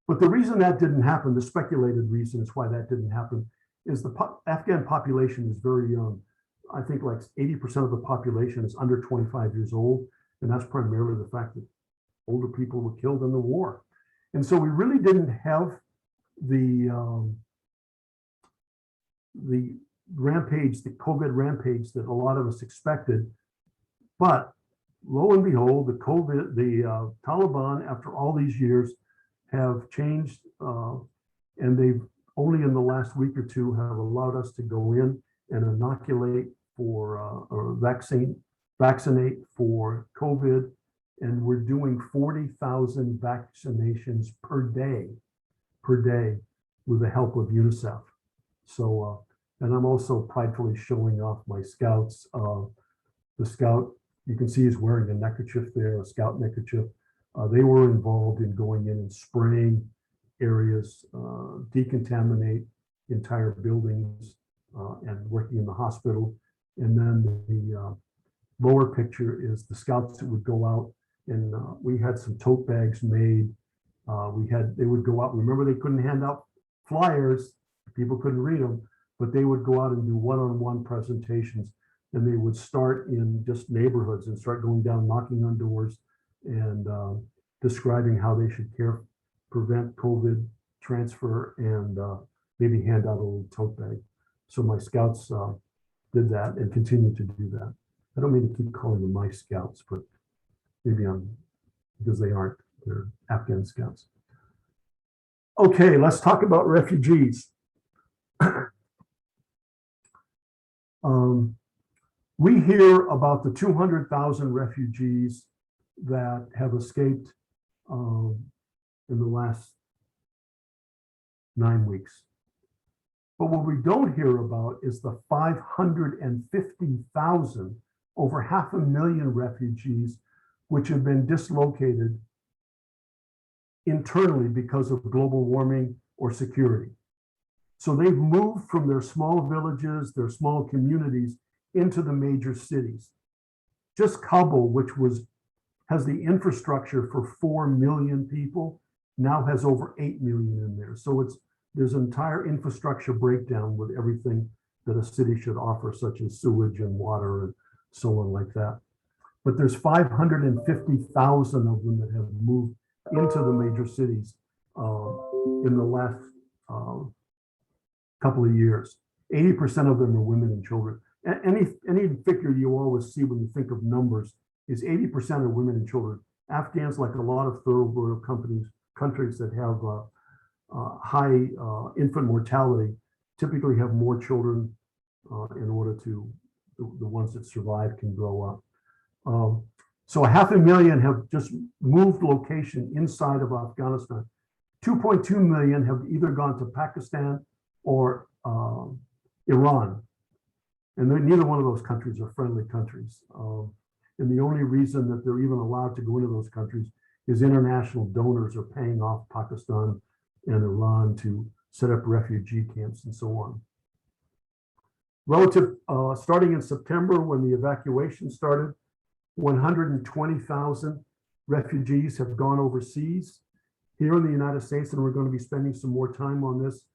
But the reason that didn't happen, the speculated reason is why that didn't happen, is the Afghan population is very young. I think like 80% of the population is under 25 years old. And that's primarily the fact that older people were killed in the war. And so we really didn't have the rampage, the COVID rampage that a lot of us expected. But lo and behold, the Taliban, after all these years, have changed, and they've only in the last week or two have allowed us to go in and inoculate for or vaccinate for COVID, and we're doing 40,000 vaccinations per day with the help of UNICEF. So, and I'm also pridefully showing off my scouts. The scout, you can see he's wearing a neckerchief there, a scout neckerchief. They were involved in going in and spraying areas, decontaminate entire buildings, and working in the hospital. And then the lower picture is the scouts that would go out, and we had some tote bags made. They would go out. Remember, they couldn't hand out flyers. People couldn't read them, but they would go out and do one-on-one presentations. And they would start in just neighborhoods and start going down, knocking on doors and describing how they should prevent COVID transfer, and maybe hand out a little tote bag. So my scouts did that and continue to do that. I don't mean to keep calling them my scouts, but maybe because they aren't, they're Afghan scouts. Okay, let's talk about refugees. We hear about the 200,000 refugees that have escaped in the last 9 weeks. But what we don't hear about is the 550,000, over 500,000 refugees, which have been dislocated internally because of global warming or security. So they've moved from their small villages, their small communities, into the major cities. Just Kabul, which has the infrastructure for 4 million people, now has over 8 million in there. So there's an entire infrastructure breakdown with everything that a city should offer, such as sewage and water and so on like that. But there's 550,000 of them that have moved into the major cities in the last couple of years. 80% of them are women and children. Any figure you always see when you think of numbers is 80% are women and children. Afghans, like a lot of third world countries that have high infant mortality, typically have more children in order to, the ones that survive can grow up. So 500,000 have just moved location inside of Afghanistan. 2.2 million have either gone to Pakistan or Iran. And neither one of those countries are friendly countries. And the only reason that they're even allowed to go into those countries is international donors are paying off Pakistan and Iran to set up refugee camps and so on. Starting in September, when the evacuation started, 120,000 refugees have gone overseas. Here in the United States, and we're going to be spending some more time on this,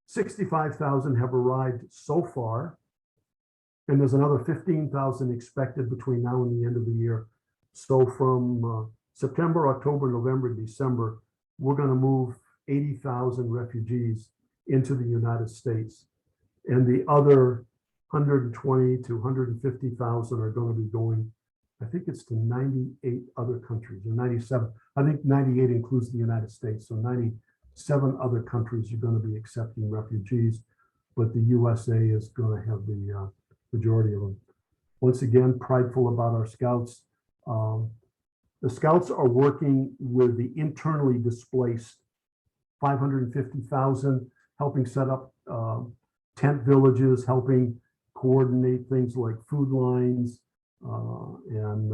65,000 have arrived so far. And there's another 15,000 expected between now and the end of the year. So from September, October, November, December, we're going to move 80,000 refugees into the United States. And the other 120 to 150,000 are going to be going, I think it's to 98 other countries, or 97. I think 98 includes the United States. So 97 other countries are going to be accepting refugees, but the USA is going to have the majority of them. Once again, prideful about our scouts. The scouts are working with the internally displaced 550,000, helping set up tent villages, helping coordinate things like food lines and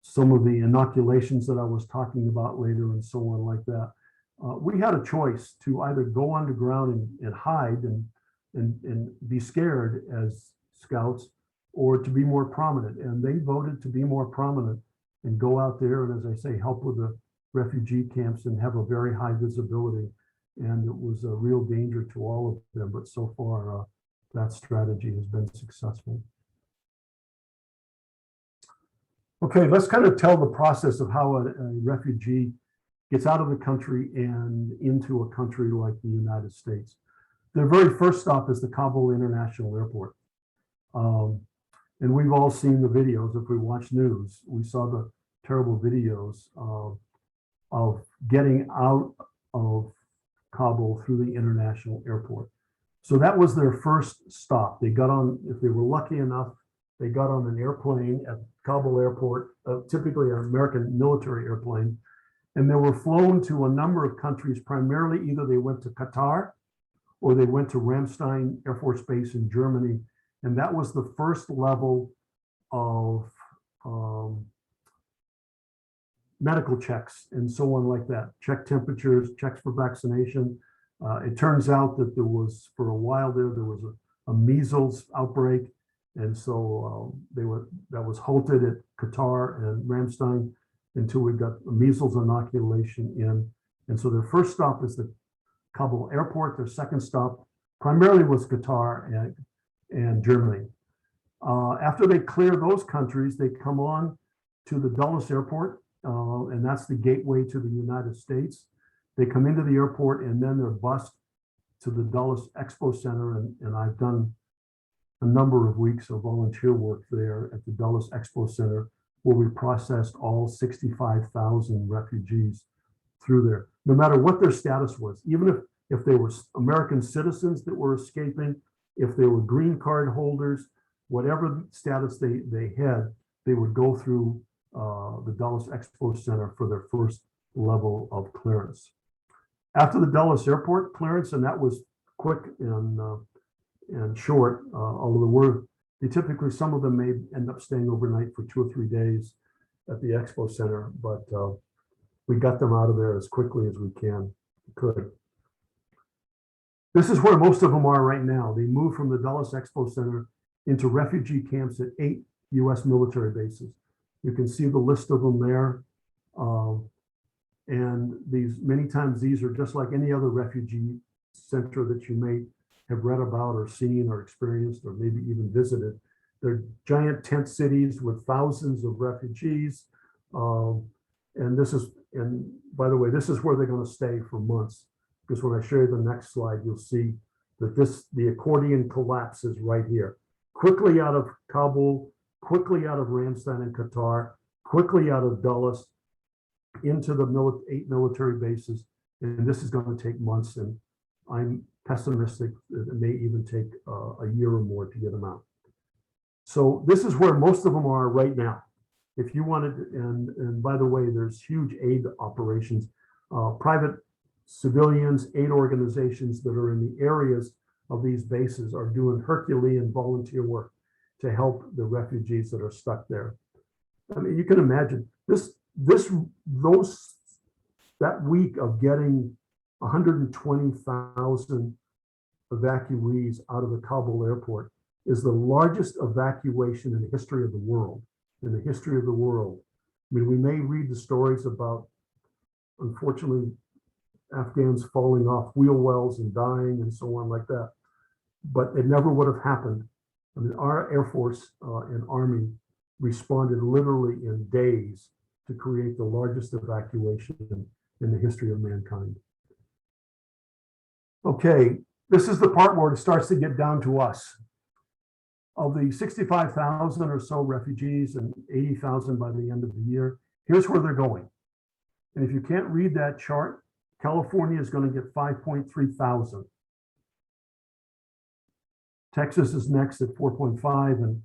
some of the inoculations that I was talking about later and so on like that. We had a choice to either go underground and hide and be scared as scouts, or to be more prominent. And they voted to be more prominent and go out there and, as I say, help with the refugee camps and have a very high visibility. And it was a real danger to all of them. But so far, that strategy has been successful. Okay, let's kind of tell the process of how a refugee gets out of the country and into a country like the United States. Their very first stop is the Kabul International Airport. And And we've all seen the videos. If we watch news, we saw the terrible videos of getting out of Kabul through the international airport. So that was their first stop. They got on, if they were lucky enough, they got on an airplane at Kabul airport, typically an American military airplane, and they were flown to a number of countries. Primarily, either they went to Qatar or they went to Ramstein Air Force Base in Germany. And that was the first level of medical checks and so on like that. Check temperatures, checks for vaccination. It turns out that there was, for a while there was a measles outbreak. And so that was halted at Qatar and Ramstein until we got a measles inoculation in. And so their first stop is the Kabul airport. Their second stop primarily was Qatar and Germany. After they clear those countries, they come on to the Dulles airport, and that's the gateway to the United States. They come into the airport and then they're bused to the Dulles Expo Center, and I've done a number of weeks of volunteer work there at the Dulles Expo Center, where we processed all 65,000 refugees through there, no matter what their status was. Even if they were American citizens that were escaping, if they were green card holders, whatever status they had, they would go through the Dulles Expo Center for their first level of clearance. After the Dulles Airport clearance, and that was quick and short, although they typically, some of them may end up staying overnight for 2 or 3 days at the Expo Center, but we got them out of there as quickly as we could. This is where most of them are right now. They moved from the Dulles Expo Center into refugee camps at 8 U.S. military bases. You can see the list of them there. And many times these are just like any other refugee center that you may have read about or seen or experienced or maybe even visited. They're giant tent cities with thousands of refugees. And by the way, this is where they're going to stay for months, because when I show you the next slide, you'll see that the accordion collapses right here. Quickly out of Kabul, quickly out of Ramstein and Qatar, quickly out of Dulles into the 8 military bases. And this is going to take months, and I'm pessimistic that it may even take a year or more to get them out. So this is where most of them are right now. If you wanted, and by the way, there's huge aid operations, private civilians, aid organizations that are in the areas of these bases are doing Herculean volunteer work to help the refugees that are stuck there. I mean, you can imagine that week of getting 120,000 evacuees out of the Kabul airport is the largest evacuation in the history of the world. I mean, we may read the stories about, unfortunately, Afghans falling off wheel wells and dying and so on like that, but it never would have happened. I mean, our Air Force and Army responded literally in days to create the largest evacuation in the history of mankind. Okay, this is the part where it starts to get down to us. Of the 65,000 or so refugees and 80,000 by the end of the year, here's where they're going. And if you can't read that chart, California is going to get 5.3 thousand. Texas is next at 4.5, and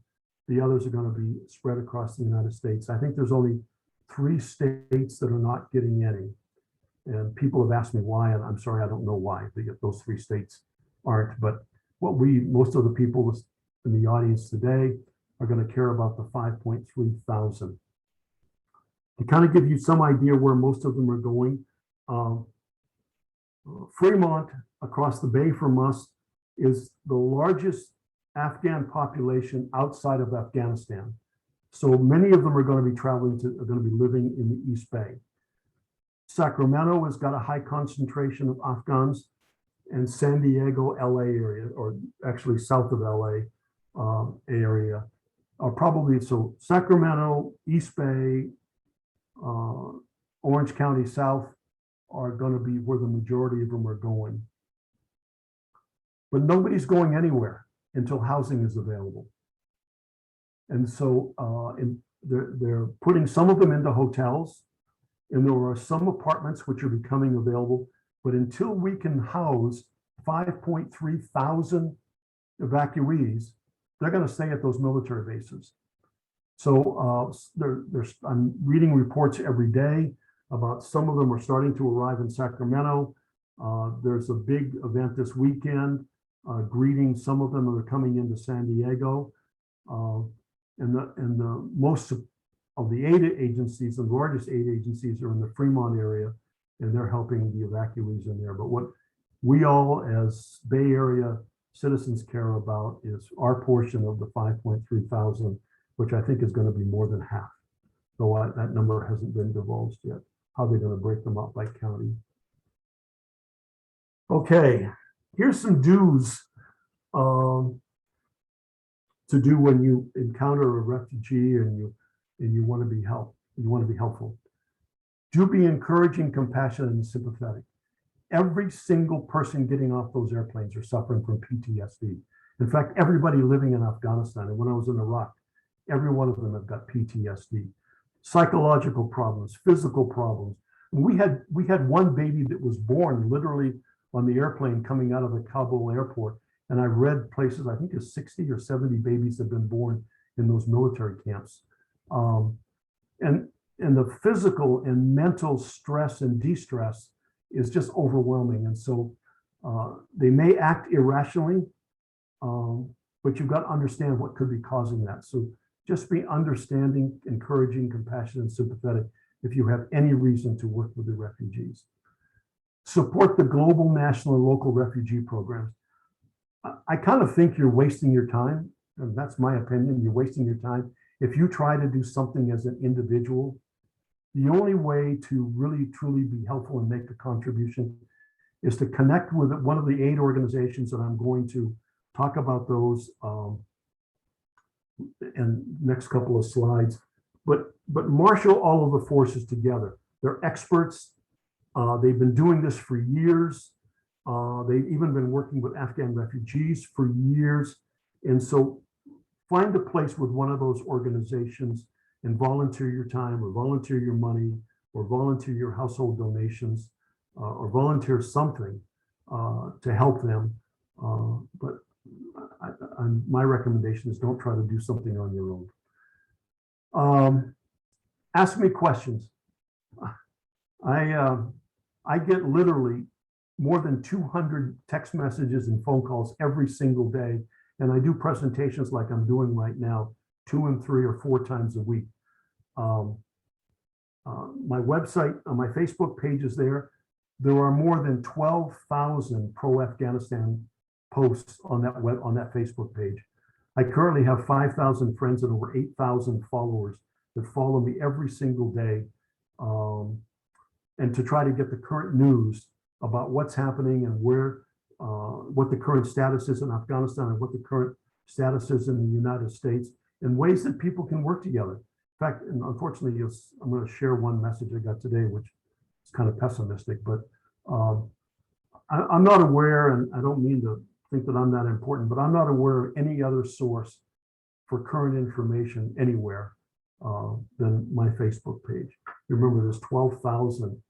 the others are going to be spread across the United States. I think there's only 3 states that are not getting any. And people have asked me why, and I'm sorry, I don't know why those 3 states aren't. But most of the people in the audience today are going to care about the 5.3 thousand. To kind of give you some idea where most of them are going, Fremont, across the bay from us, is the largest Afghan population outside of Afghanistan. So many of them are going to be living in the East Bay. Sacramento has got a high concentration of Afghans, and San Diego, LA area, or actually south of LA area, are probably, so Sacramento, East Bay, Orange County South are going to be where the majority of them are going. But nobody's going anywhere until housing is available. And so they're putting some of them into hotels, and there are some apartments which are becoming available. But until we can house 5.3 thousand evacuees, they're going to stay at those military bases. So I'm reading reports every day about some of them are starting to arrive in Sacramento. There's a big event this weekend greeting some of them that are coming into San Diego. And the most of the aid agencies and largest aid agencies are in the Fremont area, and they're helping the evacuees in there. But what we all as Bay Area citizens care about is our portion of the 5.3 thousand, which I think is going to be more than half, though that number hasn't been divulged yet, how they're going to break them up by county. Okay, here's some do's to do when you encounter a refugee and you want to be helpful. Do be encouraging, compassionate, and sympathetic. Every single person getting off those airplanes are suffering from PTSD. In fact, everybody living in Afghanistan, and when I was in Iraq, every one of them have got PTSD, psychological problems, physical problems. And we had one baby that was born literally on the airplane coming out of the Kabul airport. And I read places, I think there's 60 or 70 babies have been born in those military camps. And the physical and mental stress and de-stress is just overwhelming. And so they may act irrationally, but you've got to understand what could be causing that. So just be understanding, encouraging, compassionate, and sympathetic if you have any reason to work with the refugees. Support the global, national, and local refugee programs. I kind of think you're wasting your time, and that's my opinion. You're wasting your time if you try to do something as an individual. The only way to really truly be helpful and make a contribution is to connect with one of the aid organizations, and I'm going to talk about those in next couple of slides. But marshal all of the forces together. They're experts. They've been doing this for years. They've even been working with Afghan refugees for years. And so find a place with one of those organizations and volunteer your time or volunteer your money or volunteer your household donations or volunteer something to help them. But my recommendation is don't try to do something on your own. Ask me questions. I get literally more than 200 text messages and phone calls every single day. And I do presentations like I'm doing right now, 2 and 3 or 4 times a week. My website, my Facebook page is there. There are more than 12,000 pro-Afghanistan posts on that Facebook page. I currently have 5,000 friends and over 8,000 followers that follow me every single day, and to try to get the current news about what's happening and where, what the current status is in Afghanistan and what the current status is in the United States, and ways that people can work together. In fact, and unfortunately, I'm going to share one message I got today, which is kind of pessimistic, but I'm not aware, and I don't mean to think that I'm that important, but I'm not aware of any other source for current information anywhere than my Facebook page. Remember, there's 12,000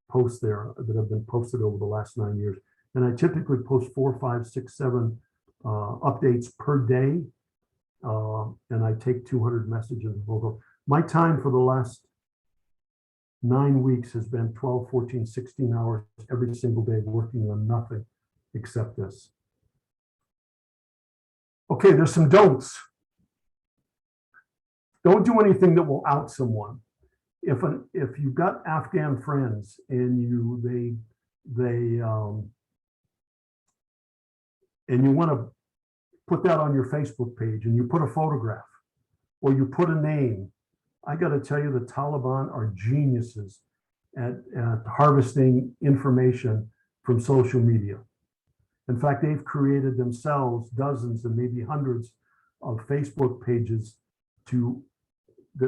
posts there that have been posted over the last 9 years. And I typically post 4, 5, 6, 7 updates per day. And I take 200 messages. My time for the last 9 weeks has been 12, 14, 16 hours every single day working on nothing except this. Okay, there's some don'ts. Don't do anything that will out someone. If you've got Afghan friends and you want to put that on your Facebook page and you put a photograph or you put a name, I got to tell you, the Taliban are geniuses at harvesting information from social media. In fact, they've created themselves dozens and maybe hundreds of Facebook pages that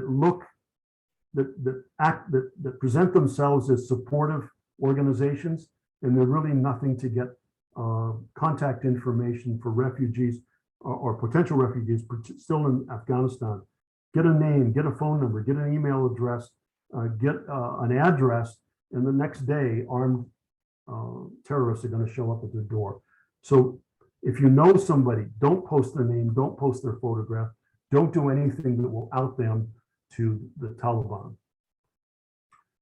present themselves as supportive organizations, and they're really nothing to get contact information for refugees or potential refugees still in Afghanistan, get a name, get a phone number, get an email address, get an address, and the next day armed terrorists are going to show up at their door. So if you know somebody, don't post their name, don't post their photograph, don't do anything that will out them to the Taliban.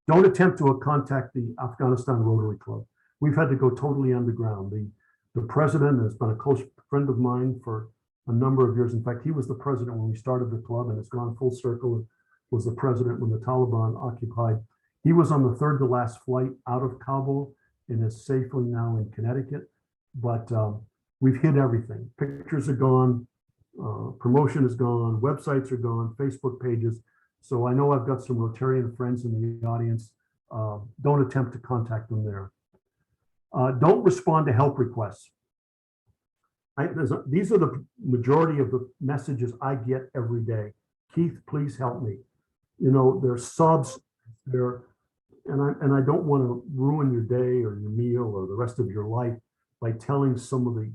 Don't attempt to contact the Afghanistan Rotary Club. We've had to go totally underground. The president has been a close friend of mine for a number of years. In fact, he was the president when we started the club, and it's gone full circle. It was the president when the Taliban occupied. He was on the third to last flight out of Kabul and is safely now in Connecticut. But we've hid everything. Pictures are gone, promotion is gone, websites are gone, Facebook pages. So I know I've got some Rotarian friends in the audience. Don't attempt to contact them there. Don't respond to help requests. These are the majority of the messages I get every day. Keith, please help me. You know, there's subs there, and I don't want to ruin your day or your meal or the rest of your life by telling some of the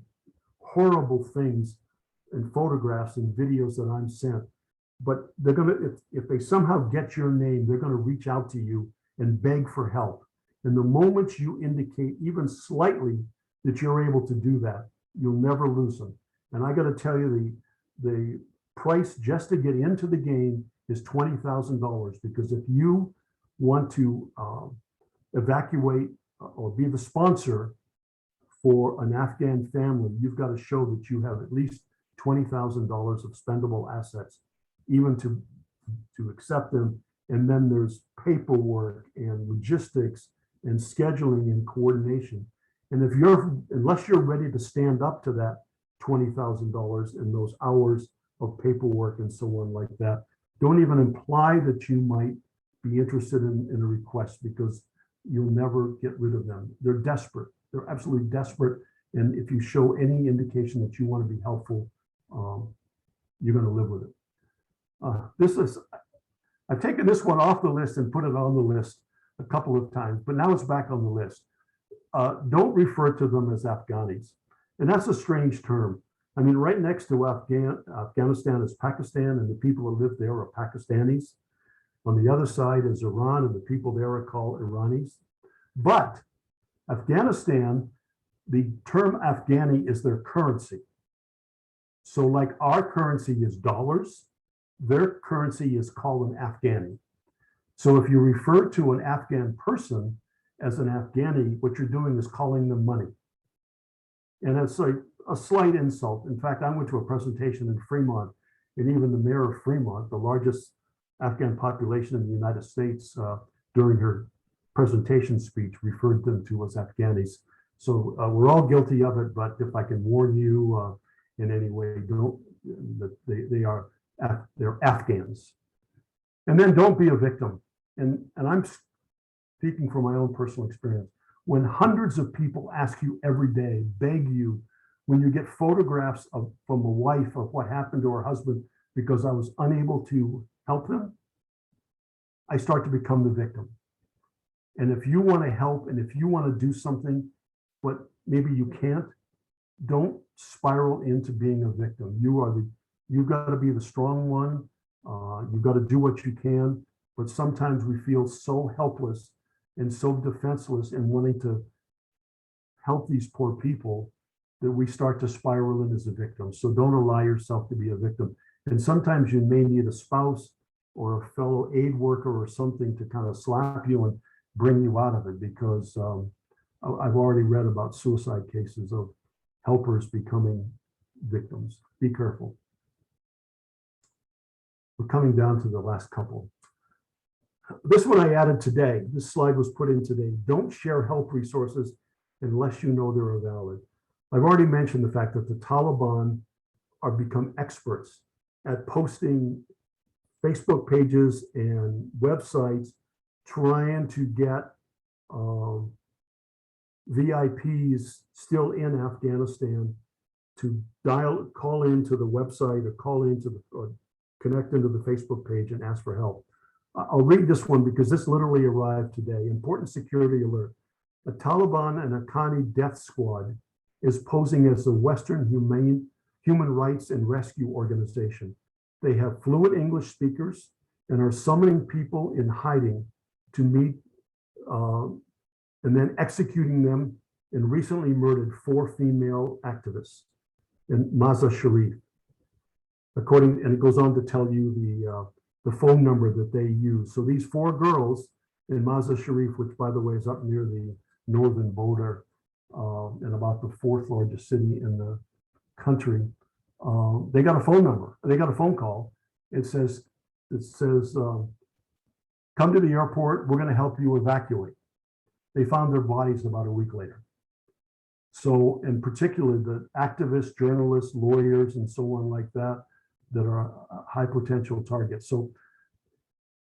horrible things and photographs and videos that I'm sent. But they're gonna, if they somehow get your name, they're gonna reach out to you and beg for help. And the moment you indicate even slightly that you're able to do that, you'll never lose them. And I got to tell you, the price just to get into the game is $20,000, because if you want to evacuate or be the sponsor for an Afghan family, you've got to show that you have at least $20,000 of spendable assets, even to accept them. And then there's paperwork and logistics and scheduling and coordination. And unless you're ready to stand up to that $20,000 and those hours of paperwork and so on like that, don't even imply that you might be interested in a request, because you'll never get rid of them. They're desperate. They're absolutely desperate. And if you show any indication that you want to be helpful, you're going to live with it. I've taken this one off the list and put it on the list a couple of times, but now it's back on the list. Don't refer to them as Afghanis. And that's a strange term. I mean, right next to Afghanistan is Pakistan, and the people who live there are Pakistanis. On the other side is Iran, and the people there are called Iranis. But Afghanistan, the term Afghani is their currency. So like our currency is dollars, their currency is called an Afghani. So if you refer to an Afghan person as an Afghani, what you're doing is calling them money. And it's like a slight insult. In fact, I went to a presentation in Fremont, and even the mayor of Fremont, the largest Afghan population in the United States, during her presentation speech, referred them to as Afghanis. So we're all guilty of it, but if I can warn you in any way, don't, they're Afghans. And then don't be a victim. And I'm speaking from my own personal experience. When hundreds of people ask you every day, beg you, when you get photographs from a wife of what happened to her husband because I was unable to help them, I start to become the victim. And if you want to help, and if you want to do something, but maybe you can't, don't spiral into being a victim. You've got to be the strong one. You've got to do what you can. But sometimes we feel so helpless and so defenseless in wanting to help these poor people that we start to spiral in as a victim. So don't allow yourself to be a victim. And sometimes you may need a spouse or a fellow aid worker or something to kind of slap you and bring you out of it, because I've already read about suicide cases of helpers becoming victims. Be careful. We're coming down to the last couple. This one I added today. This slide was put in today. Don't share help resources unless you know they're valid. I've already mentioned the fact that the Taliban are become experts at posting Facebook pages and websites trying to get VIPs still in Afghanistan to call into the website or connect into the Facebook page and ask for help. I'll read this one because this literally arrived today. Important security alert. A Taliban and Haqqani death squad is posing as the Western human rights and rescue organization. They have fluent English speakers and are summoning people in hiding to meet and then executing them, and recently murdered 4 female activists in Mazar Sharif. And it goes on to tell you the phone number that they use. So these 4 girls in Mazar Sharif, which by the way is up near the northern border and about the 4th largest city in the country, they got a phone number. They got a phone call. It says, come to the airport. We're going to help you evacuate. They found their bodies about a week later. So in particular, the activists, journalists, lawyers, and so on like that, that are high potential targets. So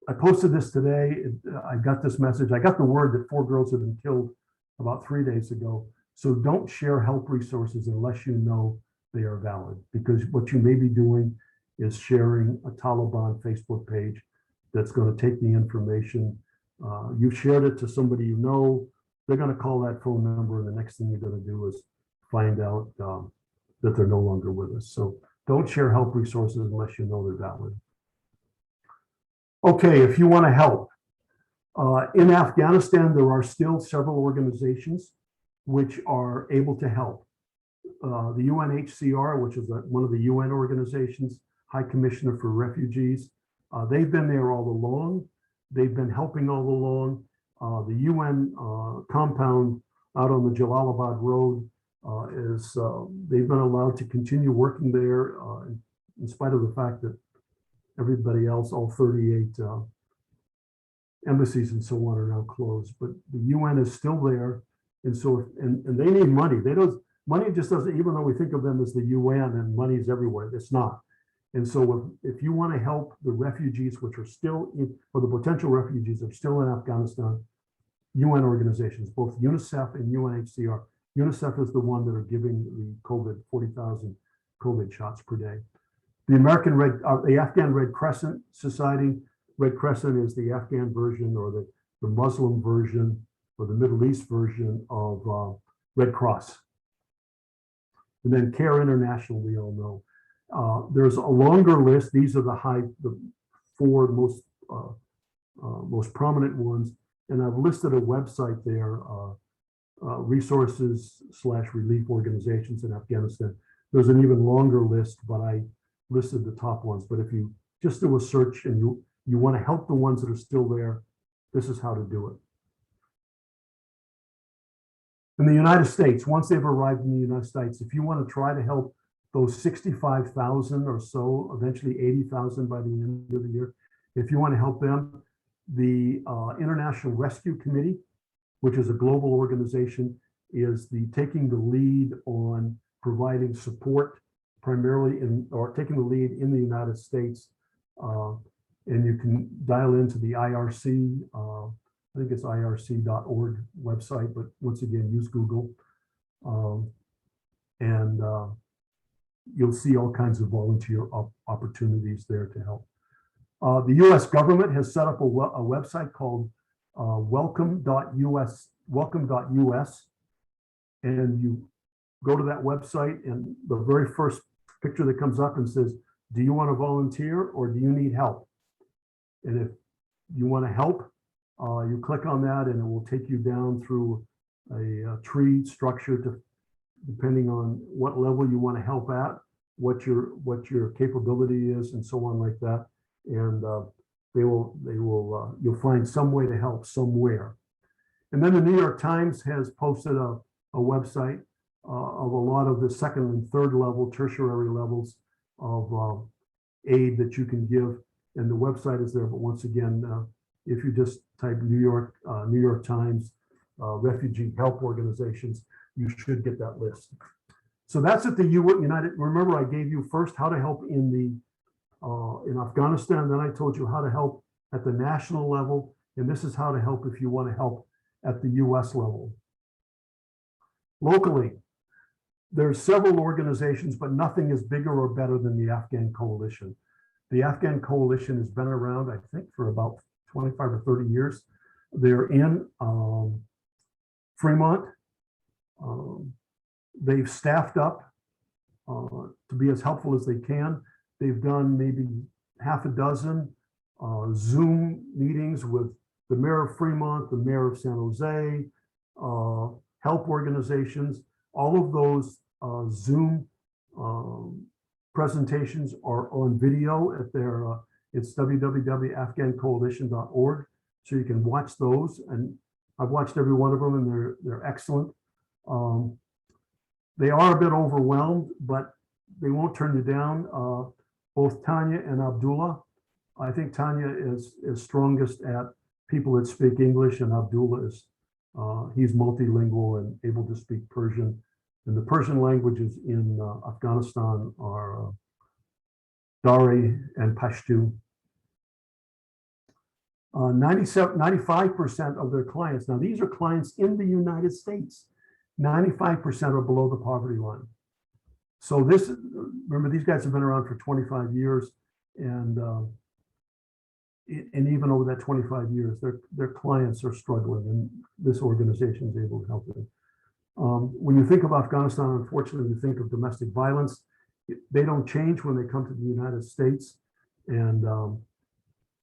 I posted this today. I got this message. I got the word that 4 girls have been killed about 3 days ago. So don't share help resources unless you know they are valid, because what you may be doing is sharing a Taliban Facebook page that's going to take the information. You shared it to somebody you know, they're going to call that phone number, and the next thing you're going to do is find out that they're no longer with us. So don't share help resources unless you know they're valid. Okay, if you want to help. In Afghanistan, there are still several organizations which are able to help. The UNHCR, which is one of the UN organizations, High Commissioner for Refugees, they've been there all along. They've been helping all along. The UN compound out on the Jalalabad Road they've been allowed to continue working there in spite of the fact that everybody else, all 38 embassies and so on, are now closed. But the UN is still there, and so and they need money. Money just doesn't, even though we think of them as the UN and money is everywhere, it's not. And so if you want to help the refugees, which are still in, or the potential refugees are still in Afghanistan, UN organizations, both UNICEF and UNHCR. UNICEF is the one that are giving the 40,000 COVID shots per day. The Afghan Red Crescent Society. Red Crescent is the Afghan version, or the Muslim version, or the Middle East version of Red Cross. And then CARE International, we all know. There's a longer list. These are the 4 most prominent ones. And I've listed a website there, resources/relief organizations in Afghanistan. There's an even longer list, but I listed the top ones. But if you just do a search and you want to help the ones that are still there, this is how to do it. In the United States, once they've arrived in the United States, if you want to try to help those 65,000 or so, eventually 80,000 by the end of the year, if you want to help them, the International Rescue Committee, which is a global organization, is taking the lead on providing support primarily or taking the lead in the United States. And you can dial into the IRC, I think it's irc.org website, but once again, use Google. And you'll see all kinds of volunteer opportunities there to help. The US government has set up a website called welcome.us, and you go to that website, and the very first picture that comes up and says, do you want to volunteer or do you need help? And if you want to help, you click on that and it will take you down through a tree structure to, depending on what level you want to help at, what your capability is, and so on like that. And you'll find some way to help somewhere. And then the New York Times has posted a website of a lot of the second and third level, tertiary levels of aid that you can give. And the website is there, but once again, if you just type New York Times refugee help organizations, you should get that list. So that's at the United. Remember, I gave you first how to help in Afghanistan. Then I told you how to help at the national level, and this is how to help if you want to help at the U.S. level. Locally, there's several organizations, but nothing is bigger or better than the Afghan Coalition. The Afghan Coalition has been around, I think, for about 25 or 30 years. They're in Fremont. They've staffed up. to be as helpful as they can. They've done maybe half a dozen Zoom meetings with the mayor of Fremont, the mayor of San Jose, help organizations. All of those Zoom presentations are on video at their, it's www.afghancoalition.org. So you can watch those, and I've watched every one of them, and they're excellent. They are a bit overwhelmed, but they won't turn you down. Both Tanya and Abdullah, I think Tanya is strongest at people that speak English, and Abdullah is, he's multilingual and able to speak Persian. And the Persian languages in Afghanistan are Dari and Pashto. 95% of their clients, now these are clients in the United States, 95% are below the poverty line. So this, remember, these guys have been around for 25 years, and even over that 25 years, their clients are struggling, and this organization is able to help them. When you think of Afghanistan, unfortunately, you think of domestic violence. They don't change when they come to the United States, and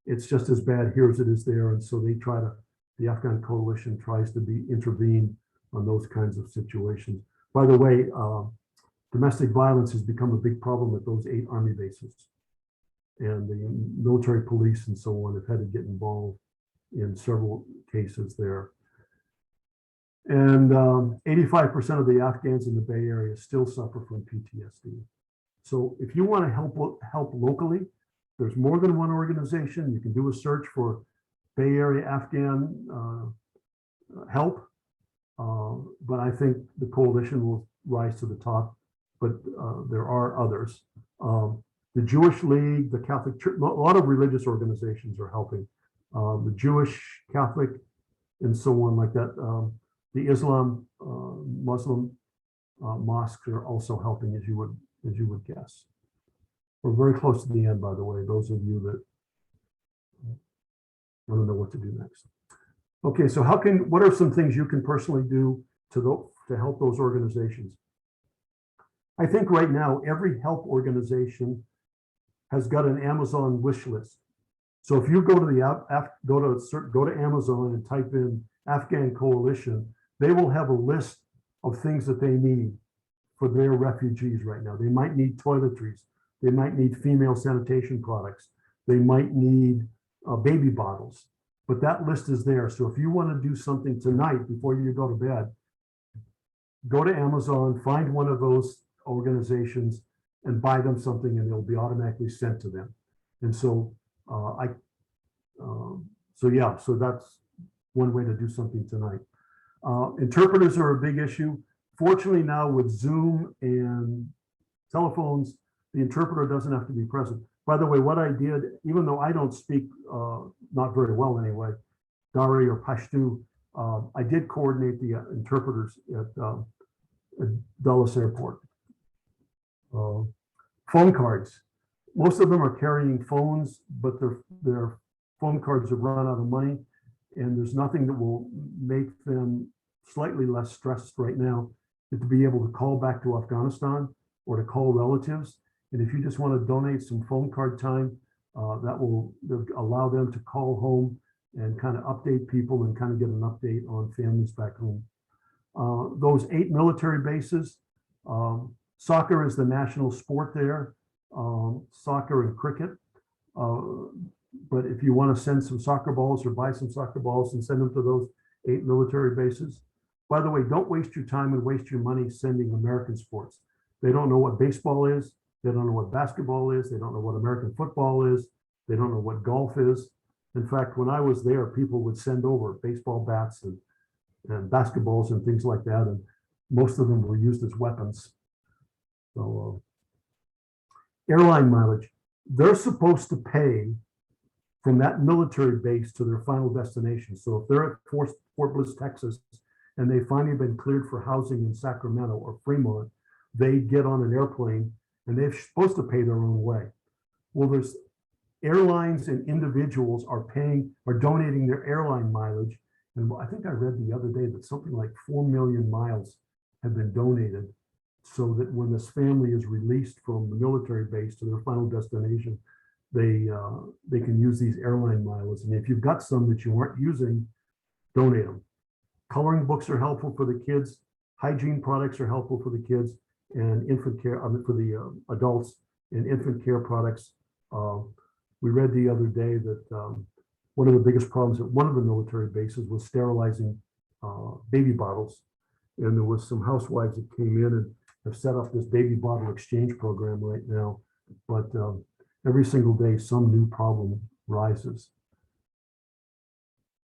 it's just as bad here as it is there. And so they try to, the Afghan coalition tries to intervene on those kinds of situations. By the way, domestic violence has become a big problem at those 8 Army bases. And the military police and so on have had to get involved in several cases there. And 85% of the Afghans in the Bay Area still suffer from PTSD. So if you want to help locally, there's more than one organization. You can do a search for Bay Area Afghan help. But I think the coalition will rise to the top, but there are others. The Jewish League, the Catholic Church, a lot of religious organizations are helping. The Jewish, Catholic, and so on like that. The Islam, Muslim mosques are also helping, as you would guess. We're very close to the end, by the way, those of you that want to know what to do next. Okay, so what are some things you can personally do to help those organizations? I think right now, every help organization has got an Amazon wish list. So if you go to go to Amazon and type in Afghan Coalition, they will have a list of things that they need for their refugees right now. They might need toiletries. They might need female sanitation products. They might need baby bottles, but that list is there. So if you want to do something tonight before you go to bed, go to Amazon, find one of those organizations and buy them something, and it'll be automatically sent to them. And so so that's one way to do something tonight. Interpreters are a big issue. Fortunately now with Zoom and telephones, the interpreter doesn't have to be present. By the way, what I did, even though I don't speak, not very well anyway, Dari or Pashto, I did coordinate the interpreters at Dulles Airport. Phone cards. Most of them are carrying phones, but their phone cards have run out of money, and there's nothing that will make them slightly less stressed right now than to be able to call back to Afghanistan or to call relatives. And if you just want to donate some phone card time, that will allow them to call home and kind of update people and kind of get an update on families back home. Those 8 military bases, soccer is the national sport there, soccer and cricket. But if you want to send some soccer balls or buy some soccer balls and send them to those 8 military bases. By the way, don't waste your time and waste your money sending American sports. They don't know what baseball is. They don't know what basketball is. They don't know what American football is. They don't know what golf is. In fact, when I was there, people would send over baseball bats and basketballs and things like that. And most of them were used as weapons. So airline mileage, they're supposed to pay from that military base to their final destination. So if they're at Fort Bliss, Texas, and they've finally been cleared for housing in Sacramento or Fremont, they get on an airplane and they're supposed to pay their own way. Well, there's airlines and individuals are donating their airline mileage. And I think I read the other day that something like 4 million miles have been donated so that when this family is released from the military base to their final destination, they can use these airline miles. And if you've got some that you aren't using, donate them. Coloring books are helpful for the kids. Hygiene products are helpful for the kids, and infant care, for the adults, and infant care products. We read the other day that one of the biggest problems at one of the military bases was sterilizing baby bottles. And there was some housewives that came in and have set up this baby bottle exchange program right now. But every single day, some new problem rises.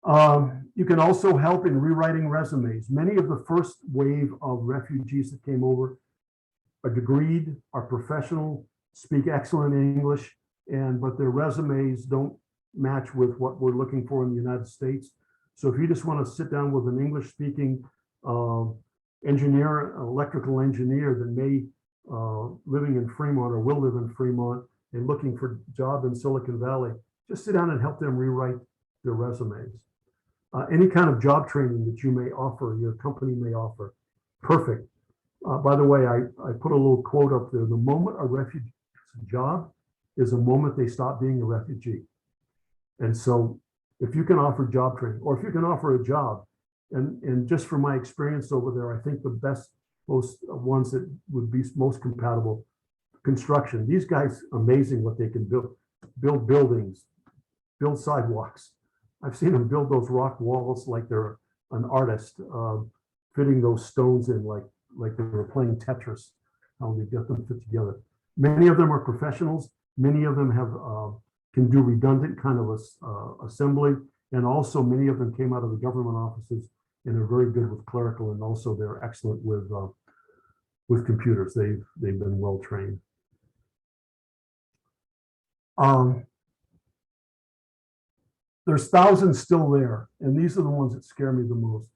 You can also help in rewriting resumes. Many of the first wave of refugees that came over are degreed, are professional, speak excellent English, but their resumes don't match with what we're looking for in the United States. So if you just want to sit down with an English-speaking engineer, electrical engineer that may living in Fremont or will live in Fremont and looking for a job in Silicon Valley, just sit down and help them rewrite their resumes. Any kind of job training that you may offer, your company may offer, perfect. By the way, I put a little quote up there. The moment a refugee's job is the moment they stop being a refugee. And so if you can offer job training, or if you can offer a job, and just from my experience over there, I think the best, most ones that would be most compatible, construction. These guys, amazing what they can build buildings, build sidewalks. I've seen them build those rock walls like they're an artist, fitting those stones in like they were playing Tetris, how they get them fit together. Many of them are professionals. Many of them have can do redundant kind of assembly, and also many of them came out of the government offices and are very good with clerical, and also they're excellent with computers. They've been well trained. There's thousands still there, and these are the ones that scare me the most.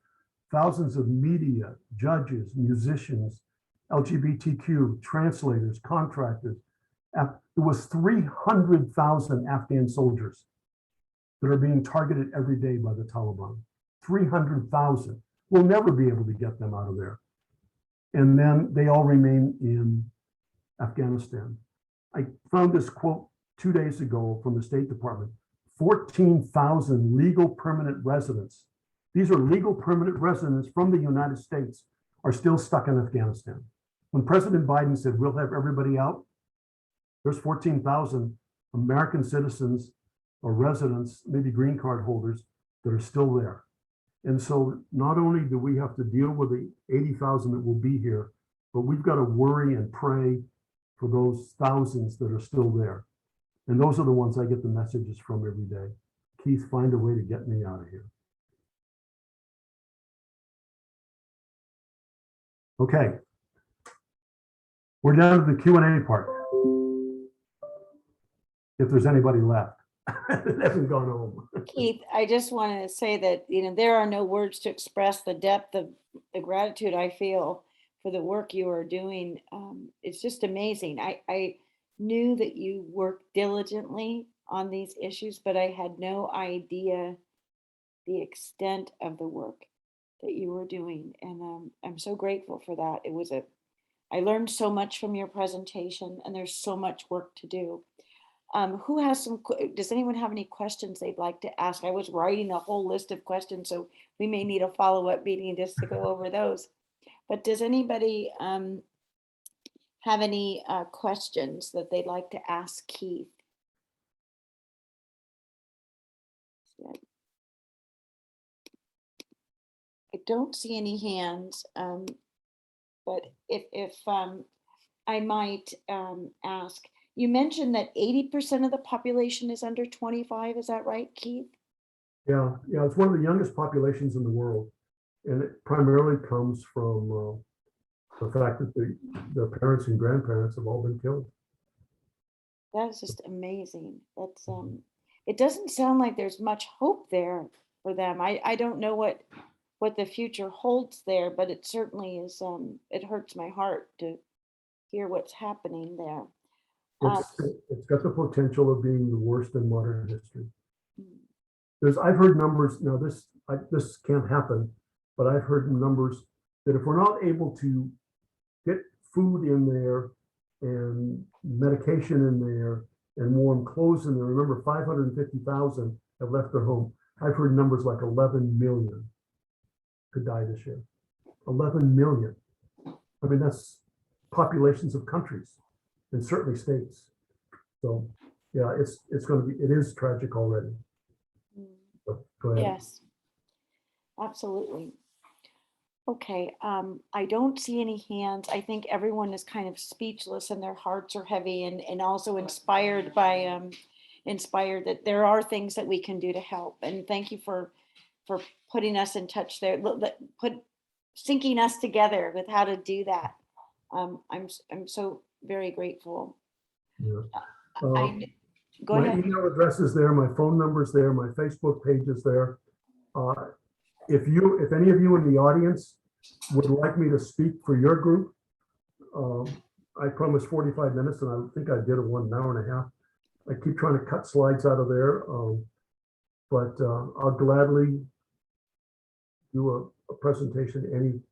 Thousands of media, judges, musicians, LGBTQ, translators, contractors. There was 300,000 Afghan soldiers that are being targeted every day by the Taliban. 300,000. We'll never be able to get them out of there. And then they all remain in Afghanistan. I found this quote 2 days ago from the State Department. 14,000 legal permanent residents. These are legal permanent residents from the United States are still stuck in Afghanistan. When President Biden said, we'll have everybody out, there's 14,000 American citizens or residents, maybe green card holders, that are still there. And so not only do we have to deal with the 80,000 that will be here, but we've got to worry and pray for those thousands that are still there. And those are the ones I get the messages from every day. Keith, find a way to get me out of here. Okay. We're down to the Q&A part. If there's anybody left that hasn't gone home. Keith, I just want to say that, there are no words to express the depth of the gratitude I feel for the work you are doing. It's just amazing. I knew that you worked diligently on these issues, but I had no idea the extent of the work that you were doing. And I'm so grateful for that. I learned so much from your presentation, and there's so much work to do. Does anyone have any questions they'd like to ask? I was writing a whole list of questions, so we may need a follow-up meeting just to go over those. But does anybody have any questions that they'd like to ask Keith? I don't see any hands, but if I might ask, you mentioned that 80% of the population is under 25. Is that right, Keith? Yeah, it's one of the youngest populations in the world, and it primarily comes from the fact that their parents and grandparents have all been killed. That is just amazing. That's it doesn't sound like there's much hope there for them. I don't know what the future holds there, but it certainly is. It hurts my heart to hear what's happening there. It's got the potential of being the worst in modern history. I've heard numbers. Now this can't happen, but I've heard numbers that if we're not able to get food in there and medication in there and warm clothes in there. Remember, 550,000 have left their home. I've heard numbers like 11 million could die this year. 11 million. I mean, that's populations of countries and certainly states. So yeah, it's going to be, it is tragic already. But go ahead. Yes, absolutely. Okay, I don't see any hands. I think everyone is kind of speechless and their hearts are heavy and also inspired by inspired that there are things that we can do to help. And thank you for putting us in touch there, syncing us together with how to do that. I'm so very grateful. Yeah. Go My ahead. email address is there, my phone number is there, my Facebook page is there. If any of you in the audience would like me to speak for your group, I promised 45 minutes and I think I did it 1 hour and a half. I keep trying to cut slides out of there, but I'll gladly do a presentation to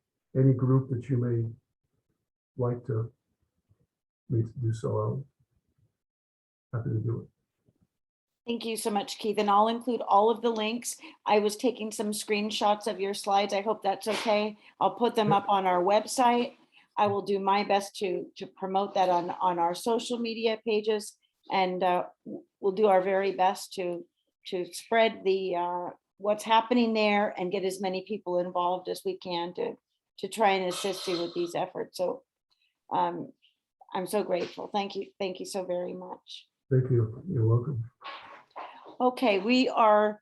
any group that you may like to me to do so. I'm happy to do it. Thank you so much, Keith. And I'll include all of the links. I was taking some screenshots of your slides. I hope that's okay. I'll put them up on our website. I will do my best to promote that on our social media pages. And we'll do our very best to spread the what's happening there and get as many people involved as we can to try and assist you with these efforts. So I'm so grateful. Thank you. Thank you so very much. Thank you. You're welcome. Okay, we are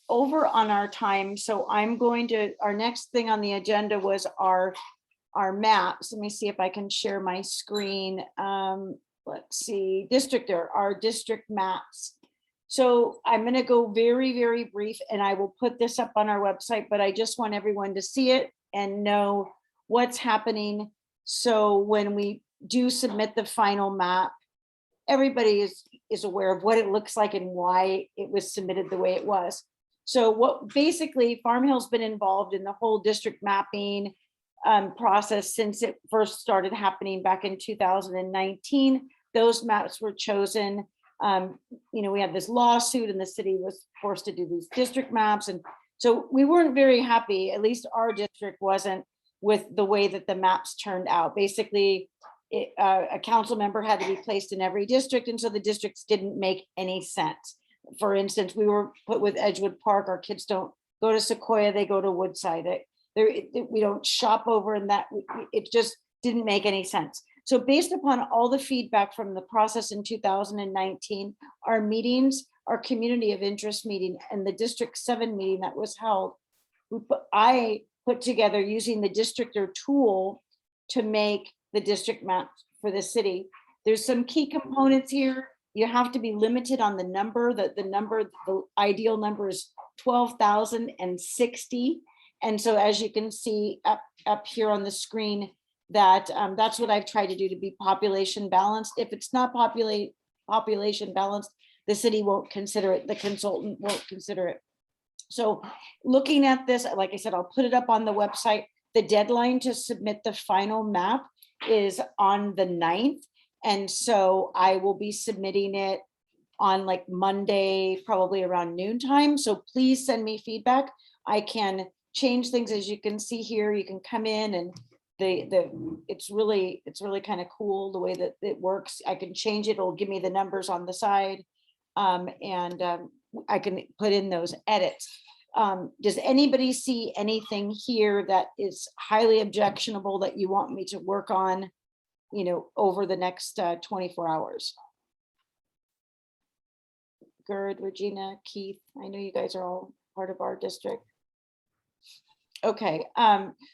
over on our time. So I'm going to, our next thing on the agenda was our maps. Let me see if I can share my screen. Let's see, our district maps. So I'm going to go very, very brief and I will put this up on our website, but I just want everyone to see it and know what's happening. So when we do submit the final map, everybody is aware of what it looks like and why it was submitted the way it was. So what basically Farm Hill's been involved in the whole district mapping process since it first started happening back in 2019. Those maps were chosen. We had this lawsuit and the city was forced to do these district maps. And so we weren't very happy, at least our district wasn't, with the way that the maps turned out. Basically, a council member had to be placed in every district. And so the districts didn't make any sense. For instance, we were put with Edgewood Park. Our kids don't go to Sequoia, they go to Woodside. We don't shop over in that. It just didn't make any sense. So based upon all the feedback from the process in 2019, our meetings, our community of interest meeting and the District 7 meeting that was held, I put together using the districtor tool to make the district map for the city. There's some key components here. You have to be limited on the number, the ideal number is 12,060. And so as you can see up here on the screen, that's what I've tried to do to be population balanced. If it's not population balanced, the city won't consider it, the consultant won't consider it. So looking at this, like I said, I'll put it up on the website. The deadline to submit the final map is on the 9th. And so I will be submitting it on like Monday, probably around noontime. So please send me feedback. I can change things, as you can see here. You can come in and it's really kind of cool the way that it works. I can change it. It'll give me the numbers on the side, and I can put in those edits. Does anybody see anything here that is highly objectionable that you want me to work on, over the next 24 hours? Gerd, Regina, Keith, I know you guys are all part of our district. Okay,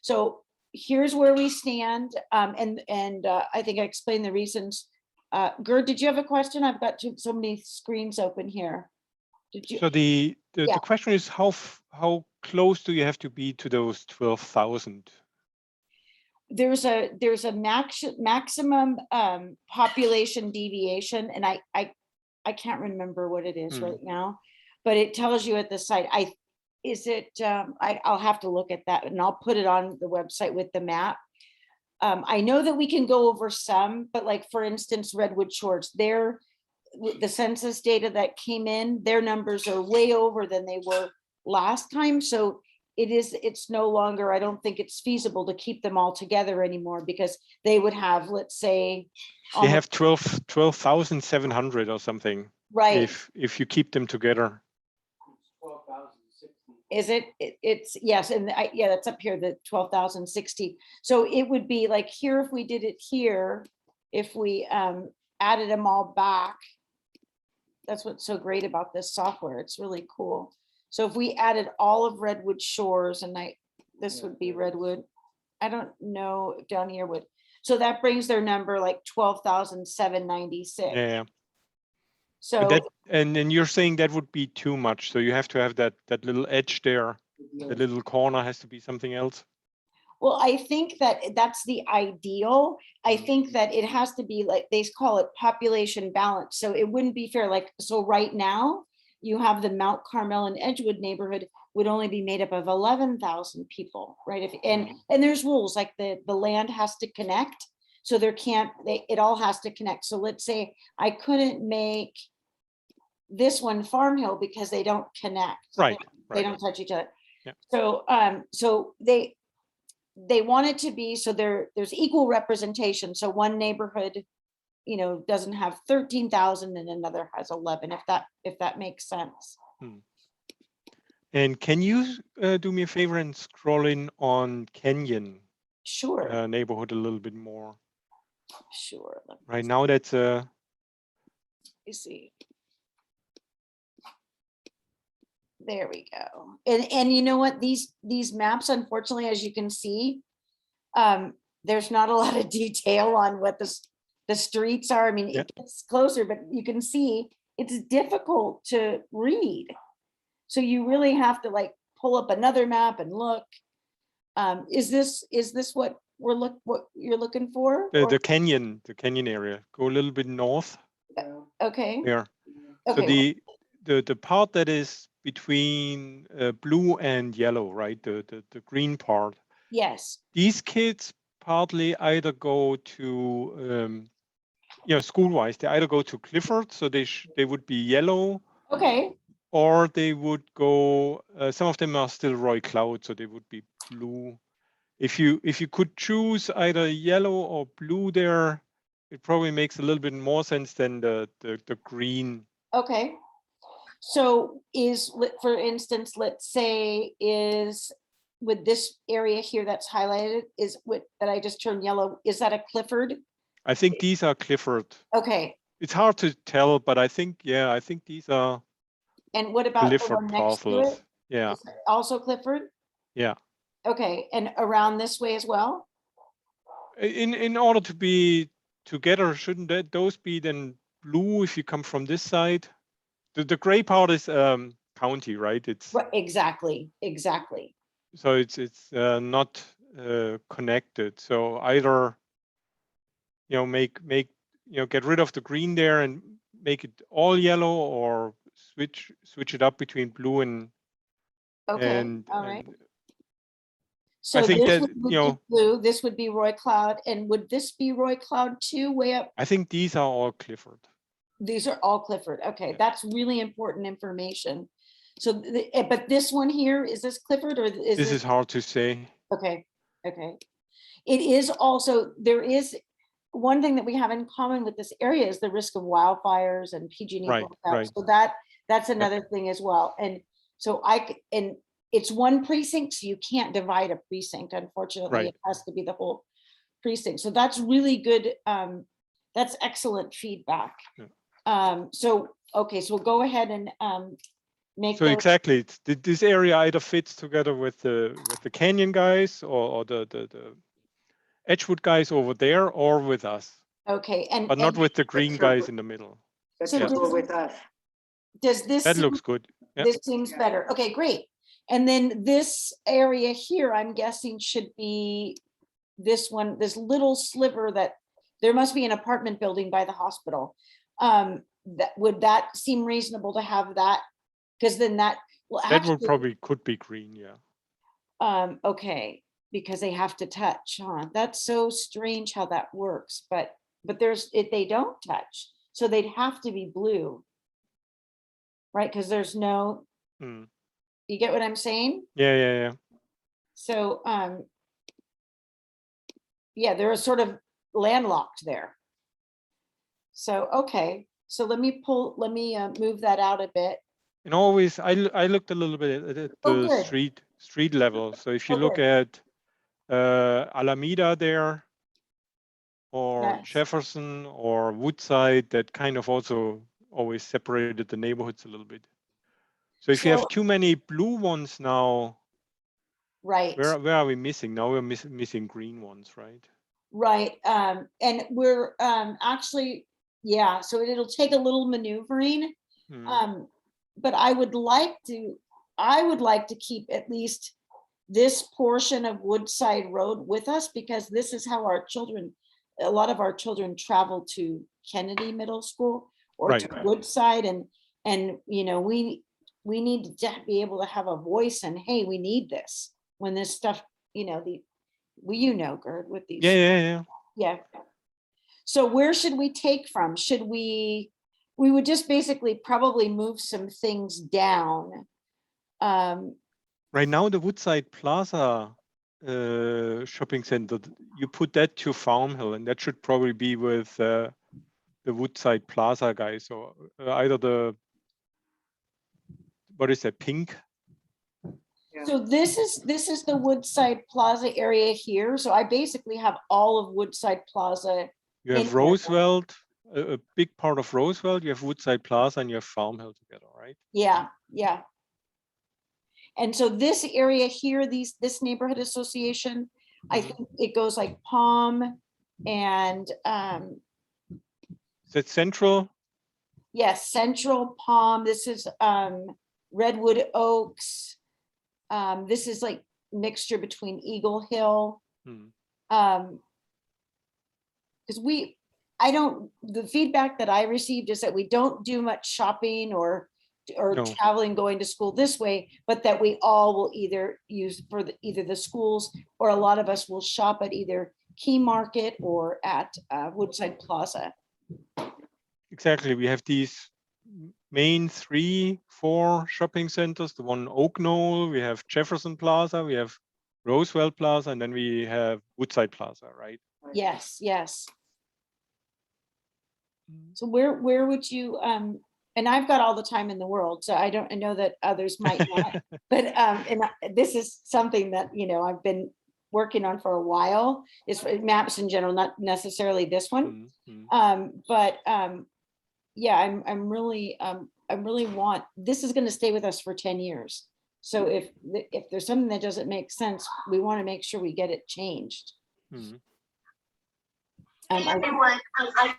so here's where we stand, and I think I explained the reasons. Gerd, did you have a question? I've got so many screens open here. Did you? So the question is how close do you have to be to those 12,000? There's a maximum population deviation, and I can't remember what it is right now, but it tells you at the site. I'll have to look at that and I'll put it on the website with the map. I know that we can go over some, but like, for instance, Redwood Shores, the census data that came in, their numbers are way over than they were last time. So it's no longer, I don't think it's feasible to keep them all together anymore, because they would have, let's say, They have 12,700 or something. right. If you keep them together. Is it? It's yes, and yeah, that's up here, the 12,060. So it would be like here, if we did it here, if we added them all back. That's what's so great about this software. It's really cool. So if we added all of Redwood Shores, and this would be Redwood. I don't know if down here would. So that brings their number like 12,796. Yeah. So and then you're saying that would be too much. So you have to have that little edge there. The little corner has to be something else. well, I think that's the ideal. I think that it has to be like, they call it population balance. So it wouldn't be fair. Like, so right now you have the Mount Carmel and Edgewood neighborhood would only be made up of 11,000 people, right? And there's rules, like the land has to connect. So it all has to connect. So let's say I couldn't make this one Farm Hill because they don't connect. Right. They don't touch each other. Yeah. So they want it to be, so there's equal representation. So one neighborhood, doesn't have 13,000 and another has 11, if that makes sense. And can you do me a favor and scroll in on Kenyon? Sure. Neighborhood a little bit more. Sure. Right now, that's You see. There we go. And you know what? These maps, unfortunately, as you can see, there's not a lot of detail on what the streets are. I mean, Yeah. it gets closer, but you can see it's difficult to read. So you really have to like pull up another map and look. Is this what what you're looking for? the Kenyon area. Go a little bit north. Okay. There. Okay. So the part that is between blue and yellow, right? The green part. Yes. These kids partly either go to school-wise, they either go to Clifford, so they would be yellow. Okay. Or they would go, some of them are still Roy Cloud, so they would be blue. If you could choose either yellow or blue there, it probably makes a little bit more sense than the green. Okay. So for instance, let's say with this area here that's highlighted, that I just turned yellow, is that a Clifford? I think these are Clifford. Okay. It's hard to tell, but I think these are. And what about the Clifford one next to parcels? it? Yeah. Is it also Clifford? Yeah. Okay, and around this way as well? In order to be together, shouldn't those be then blue if you come from this side? The gray part is county, right? It's Right, exactly. so it's not connected. So either get rid of the green there and make it all yellow, or switch it up between blue and Okay. and, All right. and So I think this that, would be blue, this would be Roy Cloud, and would this be Roy Cloud too, way up? I think these are all Clifford. These are all Clifford. Okay, Yeah. that's really important information. So, but this one here, is this Clifford or is This is hard to say. Okay. It is also, there is one thing that we have in common with this area is the risk of wildfires and PG&E. Right. So that's another thing as well. And so it's one precinct, so you can't divide a precinct. Unfortunately, Right. It has to be the whole precinct. So that's really good. That's excellent feedback. Yeah. So we'll go ahead and make. So exactly, this area either fits together with the Canyon guys or the Edgewood guys over there, or with us. Okay, but not with the green guys in the middle. So with us. Does this? That looks good. Yeah. This seems better. Okay, great. And then this area here, I'm guessing should be this one, this little sliver that there must be an apartment building by the hospital. Would that seem reasonable to have that? Because then that will actually, that would probably could be green, yeah. Okay. because they have to touch, huh? That's so strange how that works, but they don't touch, so they'd have to be blue. Right, because there's no, Mm. you get what I'm saying? Yeah. So, yeah, they're sort of landlocked there. So, okay, so let me move that out a bit. And always, I looked a little bit at Oh, the good. street level. So if you Oh, look good. at Alameda there, or Yes. Jefferson or Woodside, that kind of also always separated the neighborhoods a little bit. So if you have So, too many blue ones now, right, where are we missing? Now we're missing green ones, right? right. And we're actually, yeah, so it'll take a little maneuvering. Mm. But I would like to keep at least this portion of Woodside Road with us, because this is how a lot of our children travel to Kennedy Middle School or to Right. Woodside, and we need to be able to have a voice, and hey, we need this when this stuff, Gerd, with these. Yeah. So where should we take from? We would just basically probably move some things down. Right now, the Woodside Plaza shopping center, you put that to Farm Hill, and that should probably be with the Woodside Plaza guys, or either what is that, pink? So this is the Woodside Plaza area here. So I basically have all of Woodside Plaza. You have Roosevelt, a big part of Roosevelt, you have Woodside Plaza, and you have Farm Hill together, right? Yeah. And so this area here, this neighborhood association, I think it goes like Palm and Is that Central? yes, Central, Palm. This is Redwood Oaks. This is like mixture between Eagle Hill. Because the feedback that I received is that we don't do much shopping or No. traveling, going to school this way, but that we all will either use for either the schools, or a lot of us will shop at either Key Market or at Woodside Plaza. Exactly. We have these main 3-4 shopping centers, the one Oak Knoll, we have Jefferson Plaza, we have Roosevelt Plaza, and then we have Woodside Plaza, right? Yes. So where would you, and I've got all the time in the world, so I know that others might not, but and this is something that, I've been working on for a while, is maps in general, not necessarily this one. But yeah, I'm really want, this is going to stay with us for 10 years. So if there's something that doesn't make sense, we want to make sure we get it changed. I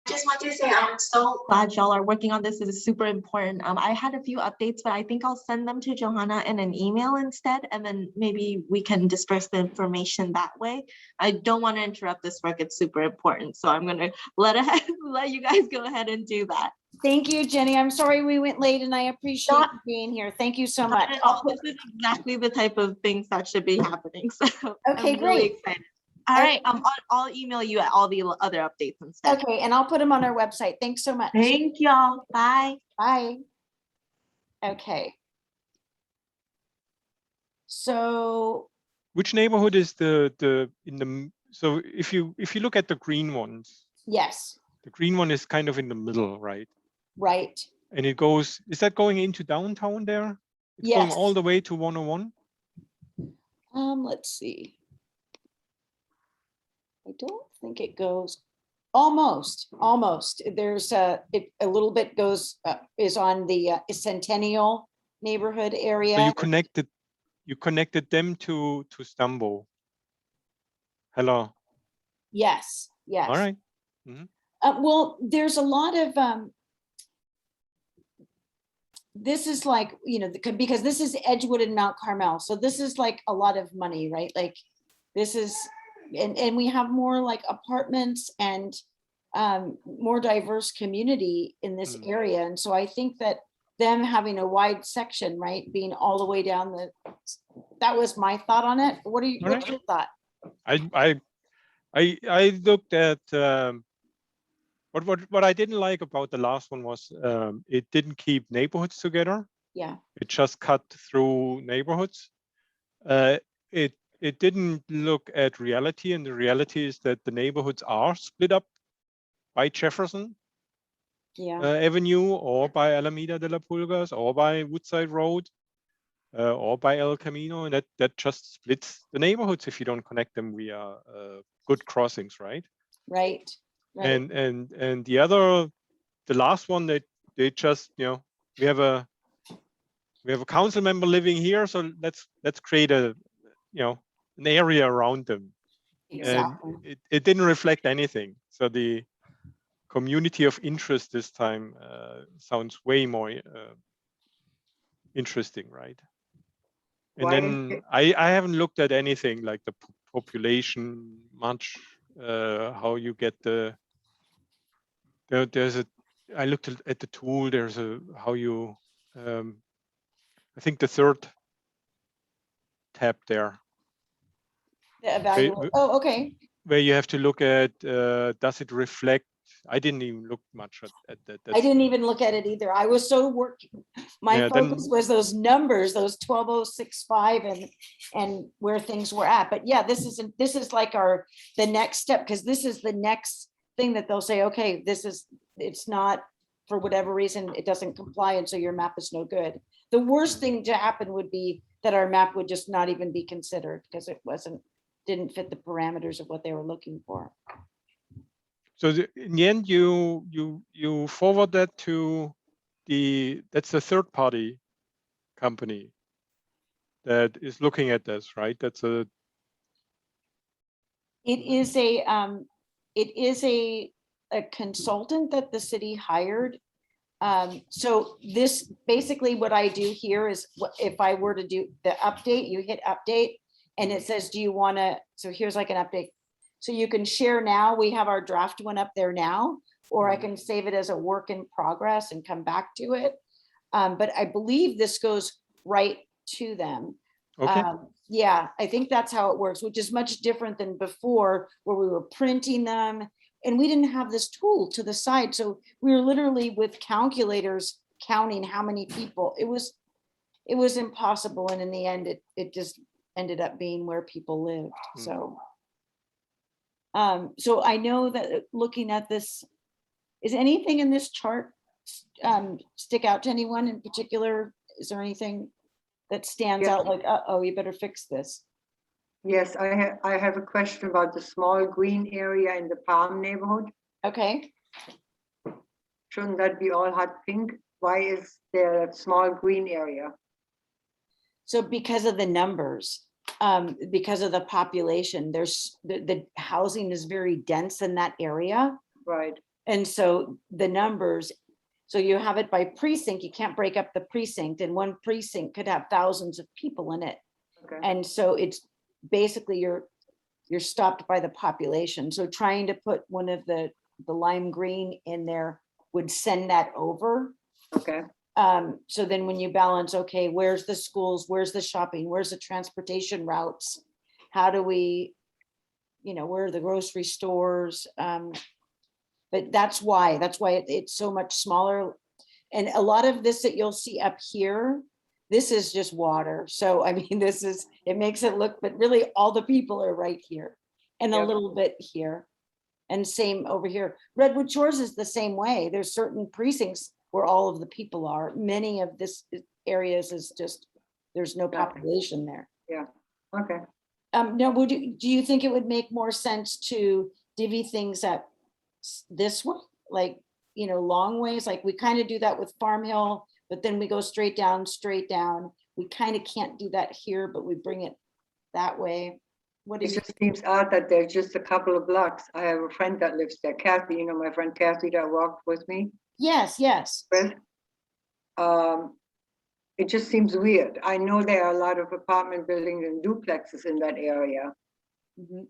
just want to say I'm so glad y'all are working on this. This is super important. I had a few updates, but I think I'll send them to Johanna in an email instead, and then maybe we can disperse the information that way. I don't want to interrupt this work. It's super important. So I'm going to let you guys go ahead and do that. Thank you, Jenny. I'm sorry we went late, and I appreciate you being here. Thank you so much. This is exactly the type of things that should be happening. So okay, I'm great. Really excited. All right, I'll email you all the other updates instead. Okay, and I'll put them on our website. Thanks so much. Thank y'all. Bye. Bye. Okay. So which neighborhood is so if you look at the green ones? Yes. The green one is kind of in the middle, right? Right. And it goes, is that going into downtown there? It's yes. going all the way to 101? Let's see. I don't think it goes almost. There's a little bit goes is on the Centennial neighborhood area. So you connected them to Stambo. Hello. Yes. All right. Well, there's a lot of this is like, because this is Edgewood and Mount Carmel, so this is like a lot of money, right? Like this is. And we have more like apartments and more diverse community in this area. And so I think that them having a wide section, right, being all the way down that was my thought on it. What are you, All what's right. your thought? I looked at what I didn't like about the last one was it didn't keep neighborhoods together. Yeah, It just cut through neighborhoods. It didn't look at reality, and the reality is that the neighborhoods are split up by Jefferson yeah, Avenue, or by Alameda de la Pulgas, or by Woodside Road, or by El Camino, and that just splits the neighborhoods if you don't connect them via good crossings, right? right, right. And the last one, they just, you know, we have a council member living here, so let's create a, you know, an area around them. Exactly. And it didn't reflect anything. So the community of interest this time sounds way more interesting, right? And Why is then it- I haven't looked at anything like the population much, how you get there's a, I looked at the tool, there's a, how you, I think the third tab there, The evaluate, oh, okay. where you have to look at, does it reflect? I didn't even look much at that. I didn't even look at it either. I was so working. My Yeah, then- focus was those numbers, those 12065 and where things were at. But yeah, this is like the next step, because this is the next thing that they'll say, okay, it's not, for whatever reason, it doesn't comply, and so your map is no good. The worst thing to happen would be that our map would just not even be considered because it didn't fit the parameters of what they were looking for. So in the end, you forward that to that's the third party company that is looking at this, right? That's a, It is a consultant that the city hired. So this, basically what I do here is, if I were to do the update, you hit update and it says, do you want to, so here's like an update. So you can share now, we have our draft one up there now, or I can save it as a work in progress and come back to it. But I believe this goes right to them. okay. Yeah, I think that's how it works, which is much different than before, where we were printing them and we didn't have this tool to the side. So we were literally with calculators counting how many people. It was impossible. And in the end, it just ended up being where people lived. So so I know that looking at this, is anything in this chart stick out to anyone in particular? Is there anything that stands Yeah. out like, oh, you better fix this? Yes, I have a question about the small green area in the Palm neighborhood. Okay, Shouldn't that be all hot pink? Why is there a small green area? so because of the numbers, because of the population, there's the housing is very dense in that area. Right, And so the numbers, so you have it by precinct, you can't break up the precinct, and one precinct could have thousands of people in it. okay, And so it's basically you're stopped by the population. So trying to put one of the lime green in there would send that over. okay, So then when you balance, okay, where's the schools, where's the shopping, where's the transportation routes? How do we, where are the grocery stores? But that's why it's so much smaller. And a lot of this that you'll see up here, this is just water. So, I mean, it makes it look, but really all the people are right here and a Yep. little bit here. And same over here. Redwood Shores is the same way. There's certain precincts where all of the people are. Many of this areas is just, there's no population there. okay. No, do you think it would make more sense to divvy things up this way? Like, long ways, like we kind of do that with Farm Hill, but then we go straight down. We kind of can't do that here, but we bring it that way. What do It you, just seems odd that there's just a couple of blocks. I have a friend that lives there, Kathy, my friend Kathy that walked with me. yes. With. It just seems weird. I know there are a lot of apartment buildings and duplexes in that area. Mhm.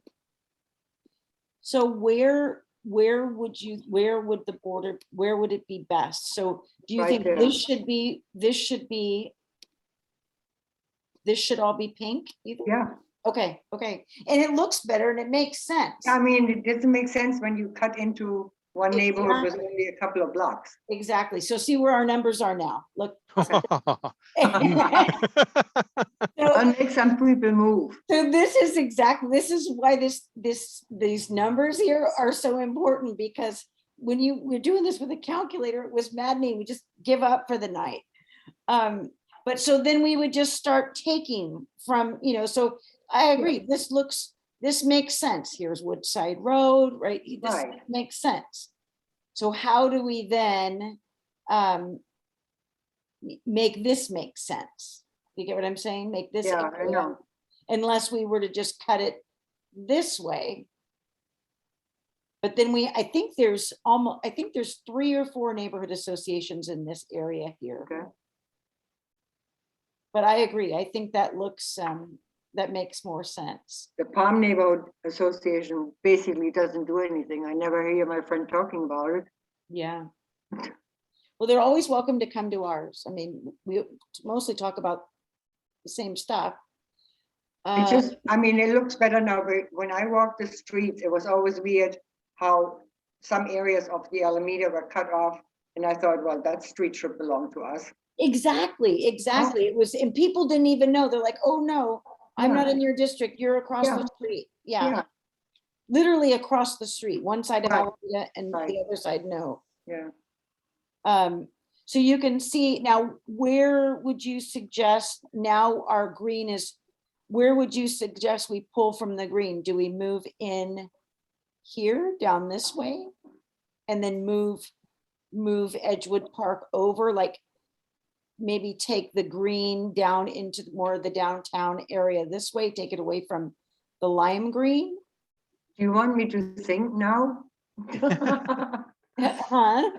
So where would the border, where would it be best? So do you Right think there. this should be this should all be pink? You think? Yeah, Okay, okay. And it looks better and it makes sense. I mean, it doesn't make sense when you cut into one neighborhood with only a couple of blocks. Exactly. So see where our numbers are now. Look. I'll make some people move. So this is why these numbers here are so important, because when we're doing this with a calculator, it was maddening. We just give up for the night. But so then we would just start taking from, so I agree, this makes sense. Here's Woodside Road, right? This Right. makes sense. So how do we then make this make sense? You get what I'm saying? Make this, Yeah, I know. unless we were to just cut it this way. But then I think there's 3 or 4 neighborhood associations in this area here. Okay. But I agree. I think that looks, that makes more sense. The Palm Neighborhood Association basically doesn't do anything. I never hear my friend talking about it. Yeah. Well, they're always welcome to come to ours. I mean, we mostly talk about the same stuff. It just, I mean, it looks better now, but when I walked the streets, it was always weird how some areas of the Alameda were cut off. And I thought, well, that street should belong to us. Exactly. It was, and people didn't even know. They're like, oh no, I'm not in your district. You're across the street. Yeah. Literally across the street, one side of Right. Alameda and Right. the other side, no. Yeah. So you can see now, where would you suggest now our green is, where would you suggest we pull from the green? Do we move in here down this way? And then move Edgewood Park over, like maybe take the green down into more of the downtown area this way, take it away from the lime green? Do you want me to think now? Huh?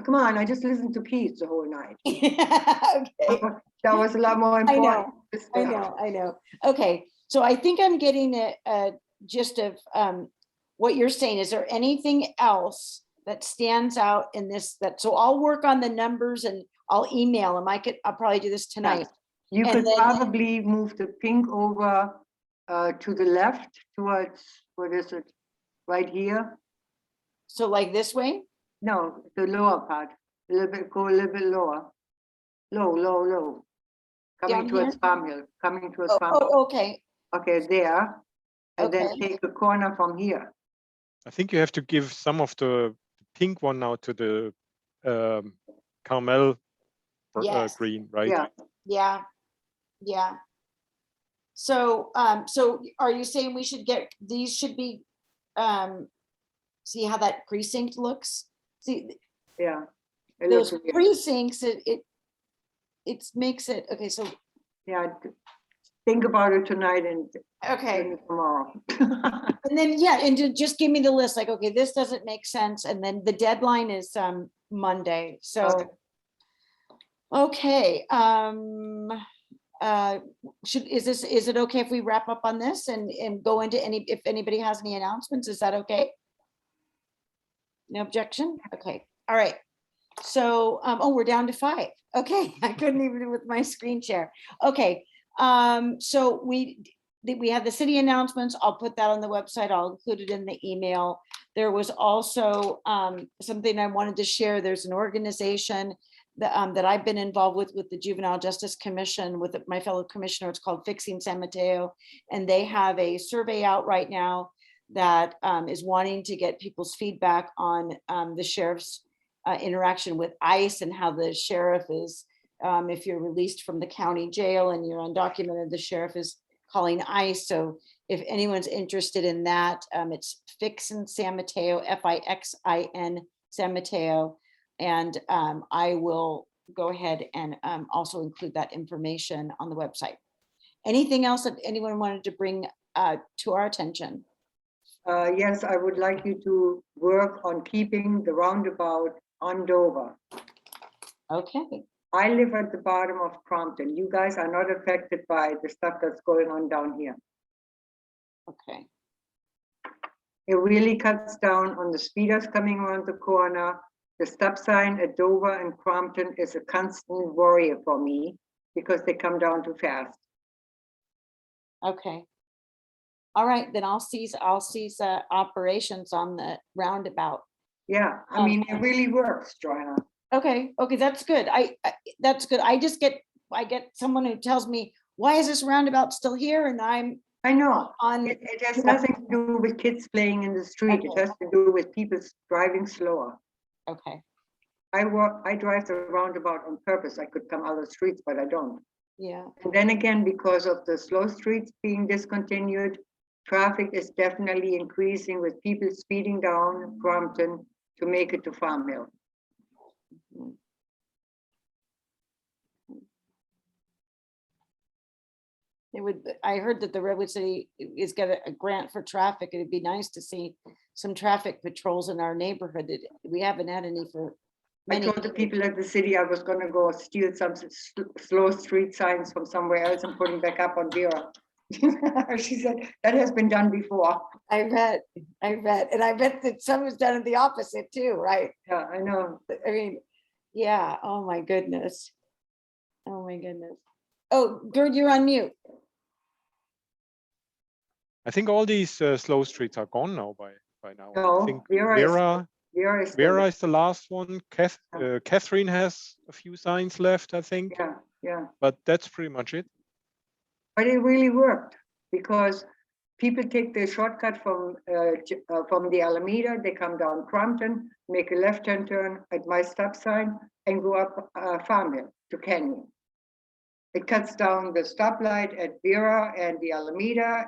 Come on, I just listened to Keith the whole night. Okay. That was a lot more I important. know, I know. Okay, so I think I'm getting a gist of what you're saying. Is there anything else that stands out in this? So I'll work on the numbers and I'll email them. I'll probably do this tonight. You And could then- probably move the pink over to the left towards, what is it, right here? So like this way? No, the lower part, go a little bit lower. Low. Down Coming towards here? Farm Hill, coming towards Farm Hill. Oh, okay. Okay, there. And then Okay. take a corner from here. I think you have to give some of the pink one now to the Carmel Yes. green, right? Yeah, Yeah. So, so are you saying we should these should be, see how that precinct looks? See, yeah. It those looks weird. precincts, it makes it, okay, so, Yeah, think about it tonight and okay. bring it tomorrow. And then, yeah, and just give me the list, like, okay, this doesn't make sense. And then the deadline is Monday, Okay. so. Okay, is it okay if we wrap up on this and go into if anybody has any announcements, is that okay? No objection? Okay, all right. So, oh, we're down to 5. Okay, I couldn't even with my screen share. Okay, so we had the city announcements. I'll put that on the website. I'll include it in the email. There was also something I wanted to share. There's an organization that I've been involved with the Juvenile Justice Commission, with my fellow commissioner. It's called Fixin San Mateo, and they have a survey out right now that is wanting to get people's feedback on the sheriff's interaction with ICE and how the sheriff is, if you're released from the county jail and you're undocumented, the sheriff is calling ICE. So if anyone's interested in that, it's Fixin San Mateo, Fixin San Mateo. And I will go ahead and also include that information on the website. Anything else that anyone wanted to bring to our attention? Yes, I would like you to work on keeping the roundabout on Dover. Okay, I live at the bottom of Crompton. You guys are not affected by the stuff that's going on down here. okay, It really cuts down on the speeders coming around the corner. The stop sign at Dover and Crompton is a constant worry for me because they come down too fast. Okay. All right, then I'll cease operations on the roundabout. Yeah, I mean, it really works, Joanna. Okay, okay, that's good. That's good. I get someone who tells me, why is this roundabout still here? And I'm I know. on, It has nothing to do with kids playing in the street. It Okay. has to do with people driving slower. okay, I drive the roundabout on purpose. I could come other streets, but I don't. yeah, And then again, because of the slow streets being discontinued, traffic is definitely increasing with people speeding down Brompton to make it to Farm Hill. I heard that the Redwood City is got a grant for traffic. It'd be nice to see some traffic patrols in our neighborhood. We haven't had any for I many. told the people at the city I was gonna go steal some slow street signs from somewhere else and put them back up on Vera. She said, that has been done before. I bet, and I bet that some was done at the opposite too, right? Yeah, I know. I mean, yeah, oh my goodness. Oh my goodness. Oh, Gerd, you're on mute. I think all these slow streets are gone now by now. No, I think Vera Vera is the last one. Catherine has a few signs left, I think, yeah. but that's pretty much it. But it really worked because people take the shortcut from the Alameda, they come down Crompton, make a left-hand turn at my stop sign and go up Farm Hill to Canyon. It cuts down the stoplight at Vera and the Alameda.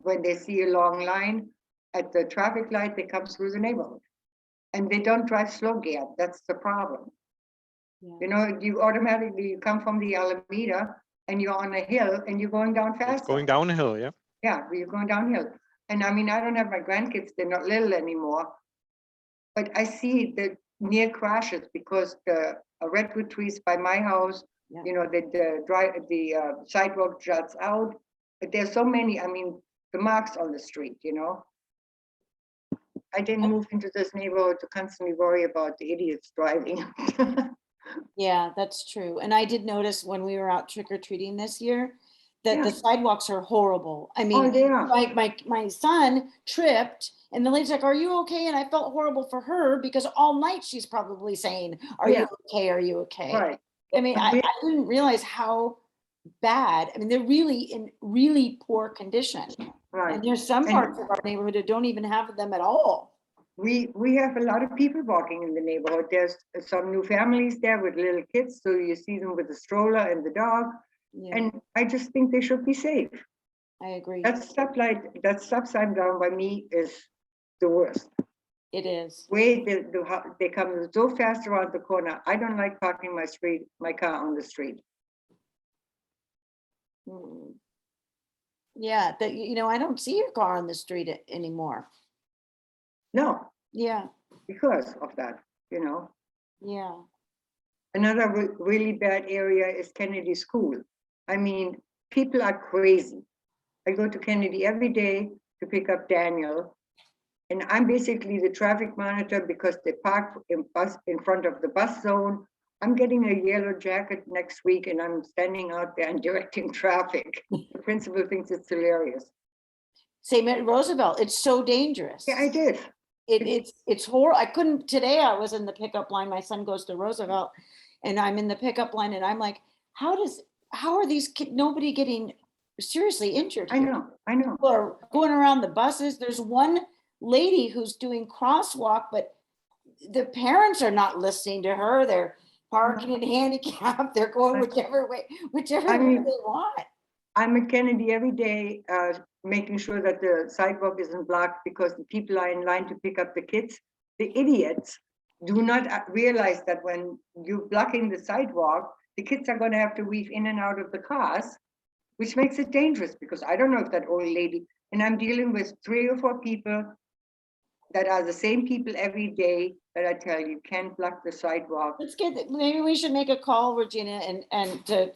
When they see a long line at the traffic light, they come through the neighborhood. And they don't drive slow gear. That's the problem. Yeah. You know, you automatically come from the Alameda and you're on a hill and you're going down faster. It's going downhill, yeah. Yeah, you're going downhill. And I mean, I don't have my grandkids, they're not little anymore. But I see the near crashes because the redwood trees by my house, Yeah. you know, the sidewalk juts out. But there's so many, I mean, the marks on the street, you know. I didn't move into this neighborhood to constantly worry about the idiots driving. Yeah, that's true. And I did notice when we were out trick or treating this year that Yeah. the sidewalks are horrible. I Oh, mean, they are. my son tripped and the lady's like, are you okay? And I felt horrible for her because all night she's probably saying, are you Yeah. okay? Are you okay? Right. I mean, I didn't realize how bad. I mean, they're really in really poor condition. Right. And there's some And- parts of our neighborhood that don't even have them at all. We have a lot of people walking in the neighborhood. There's some new families there with little kids, so you see them with the stroller and the dog. Yeah, And I just think they should be safe. I agree. That stop sign down by me is the worst. It is. They come so fast around the corner. I don't like parking my car on the street. Mm. Yeah, that, you know, I don't see your car on the street anymore. No, Yeah, because of that, you know. yeah. Another really bad area is Kennedy School. I mean, people are crazy. I go to Kennedy every day to pick up Daniel. And I'm basically the traffic monitor because they park in front of the bus zone. I'm getting a yellow jacket next week and I'm standing out there and directing traffic. The principal thinks it's hilarious. Same at Roosevelt. It's so dangerous. Yeah, I did. It's horrible. I couldn't, today I was in the pickup line. My son goes to Roosevelt and I'm in the pickup line and I'm like, how are these kids, nobody getting seriously injured I here? know. People are going around the buses. There's one lady who's doing crosswalk, but the parents are not listening to her. They're parking in handicap. They're going whichever way they want. I'm at Kennedy every day, making sure that the sidewalk isn't blocked because the people are in line to pick up the kids. The idiots do not realize that when you're blocking the sidewalk, the kids are going to have to weave in and out of the cars, which makes it dangerous because I don't know if that old lady, and I'm dealing with 3 or 4 people that are the same people every day that I tell you can't block the sidewalk. Maybe we should make a call, Regina, and to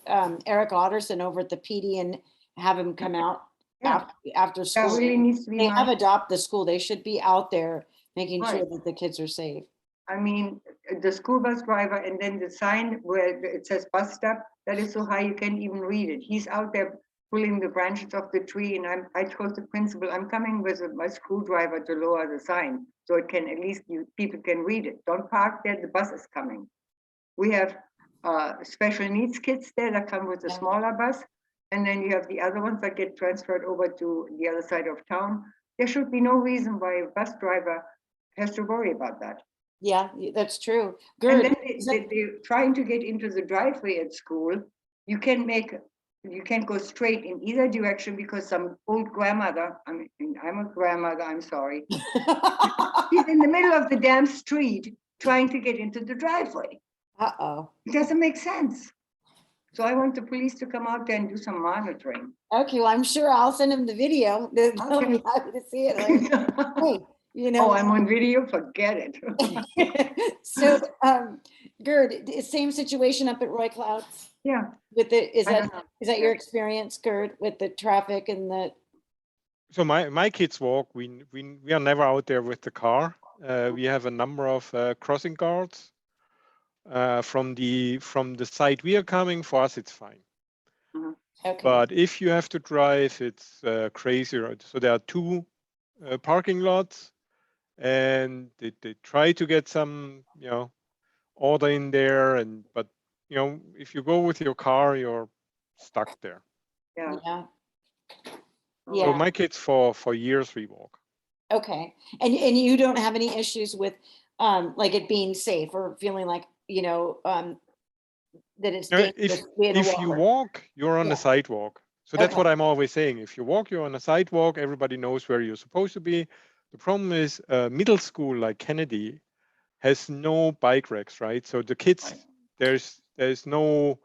Eric Otterson over at the PD and have him come out after school. That really needs to be. They have adopted the school. They should be out there making sure Right. that the kids are safe. I mean, the school bus driver and then the sign where it says bus stop, that is so high you can't even read it. He's out there pulling the branches off the tree, and I told the principal, I'm coming with my screwdriver to lower the sign, so it can, at least people can read it. Don't park there, the bus is coming. We have special needs kids there that come with a smaller bus, and then you have the other ones that get transferred over to the other side of town. There should be no reason why a bus driver has to worry about that. Yeah, that's true. And Good. then they're trying to get into the driveway at school. You can't go straight in either direction because some old grandmother, I mean, I'm a grandmother, I'm sorry. She's in the middle of the damn street trying to get into the driveway. Uh-oh. It doesn't make sense. So I want the police to come out there and do some monitoring. Okay, well, I'm sure I'll send him the video. They'll be happy to see it. Like, hey, you know. Oh, I'm on video, forget it. So, Gerd, same situation up at Roy Clouds? Yeah. With the, is I don't that know. your experience, Gerd, with the traffic and the? So my kids walk. We are never out there with the car. We have a number of crossing guards. From the side we are coming, for us it's fine. Okay. But if you have to drive, it's crazy. So there are two parking lots, and they try to get some order in there, but if you go with your car, you're stuck there. Yeah. Yeah. Oh. So Yeah. my kids for years we walk. Okay. And you don't have any issues with like it being safe or feeling like, that it's dangerous being a If you walker? walk, you're on Yeah. the sidewalk. So that's what Okay. I'm always saying. If you walk, you're on a sidewalk. Everybody knows where you're supposed to be. The problem is middle school like Kennedy has no bike racks, right? So the kids, there's no,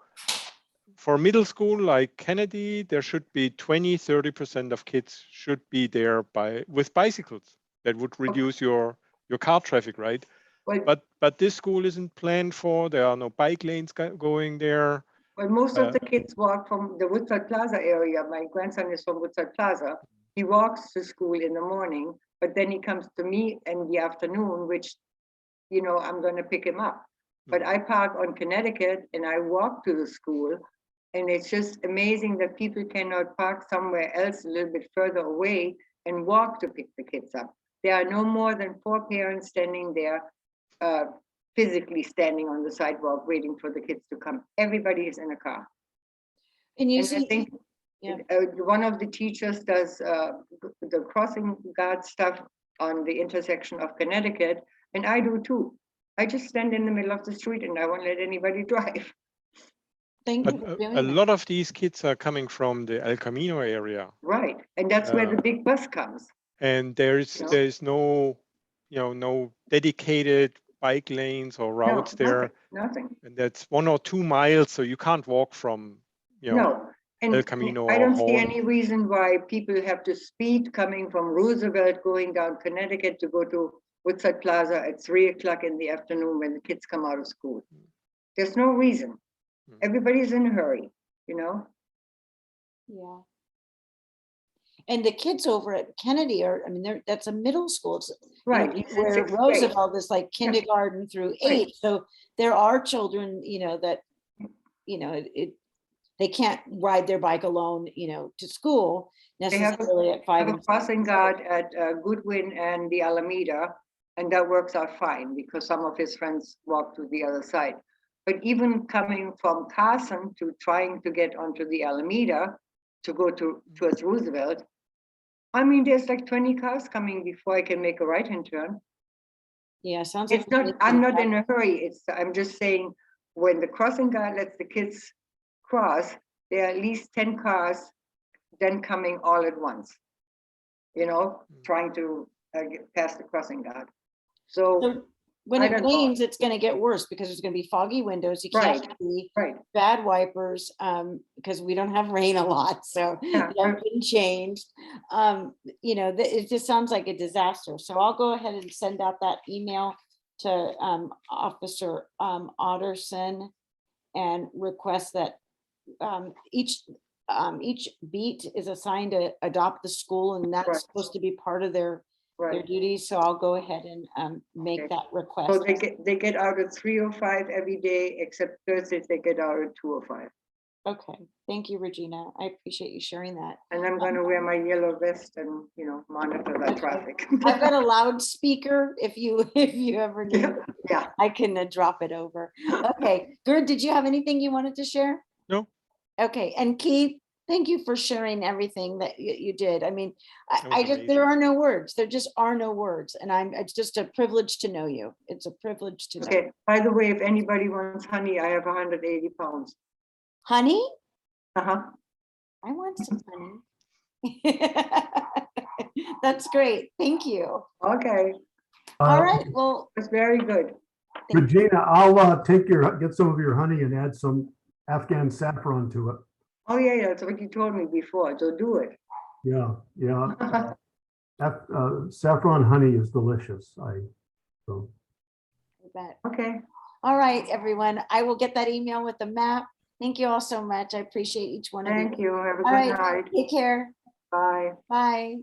for middle school like Kennedy, there should be 20-30% of kids should be there with bicycles. That would reduce your car traffic, right? Well, But this school isn't planned for. There are no bike lanes going there. well, most of the kids walk from the Woodside Plaza area. My grandson is from Woodside Plaza. He walks to school in the morning, but then he comes to me in the afternoon, which, I'm going to pick him up. But I park on Connecticut and I walk to the school. And it's just amazing that people cannot park somewhere else a little bit further away and walk to pick the kids up. There are no more than 4 parents standing there, physically standing on the sidewalk waiting for the kids to come. Everybody is in a car. And you And see, I think yeah. one of the teachers does the crossing guard stuff on the intersection of Connecticut, and I do too. I just stand in the middle of the street and I won't let anybody drive. Thank you for But doing a that. lot of these kids are coming from the El Camino area. Right, and that's where the big bus comes. And there's no, no dedicated bike lanes or routes there. Nothing. And that's 1 or 2 miles, so you can't walk from, No, and El Camino I or don't see Hall. any reason why people have to speed coming from Roosevelt, going down Connecticut to go to Woodside Plaza at 3 o'clock in the afternoon when the kids come out of school. There's no reason. Everybody's in a hurry, Yeah. And the kids over at Kennedy that's a middle school. It's, Right. He's in where 6th grade. Roosevelt is like kindergarten through 8. Right. So there are children, that, they can't ride their bike alone, to school They have necessarily at 5 have a and crossing guard at Goodwin and the Alameda, and that works out fine because some of his friends walk to the other side. But even coming from Carson to trying to get onto the Alameda to go towards Roosevelt, there's like 20 cars coming before I can make a right-hand turn. Yeah, sounds It's like. not, I'm not in a hurry. I'm just saying when the crossing guard lets the kids cross, there are at least 10 cars then coming all at once, trying to get past the crossing guard. So When I it don't know. rains, it's going to get worse because there's going to be foggy windows. You can't see Right. bad wipers because we don't have rain a lot. So Yeah. nothing changed. It just sounds like a disaster. So I'll go ahead and send out that email to Officer Otterson and request that each beat is assigned to adopt the school, and that's Right. supposed to be part of their Right. duties. So I'll go ahead and make Okay. that request. So they get out at 3:05 every day, except Thursdays they get out at 2:05. Okay, thank you, Regina. I appreciate you sharing that. And I'm gonna wear my yellow vest and, you know, monitor the traffic. I've got a loudspeaker if you ever need it. Yeah. I can drop it over. Okay, Gerd, did you have anything you wanted to share? No. Okay, and Keith, thank you for sharing everything that you did. I mean, That was I just, there amazing. are no words. There just are no words. And it's just a privilege to know you. It's a privilege to know. Okay, by the way, if anybody wants honey, I have 180 pounds. Honey? Uh-huh. I want some honey. That's great. Thank you. Okay, All right, well, that's very good. Regina, I'll get some of your honey and add some Afghan saffron to it. Oh, yeah, that's what you told me before, so do it. Yeah, yeah. Saffron honey is delicious. So. I bet. Okay, All right, everyone. I will get that email with the map. Thank you all so much. I appreciate each one of you. thank you. Have a All good right, night. take care. Bye. Bye.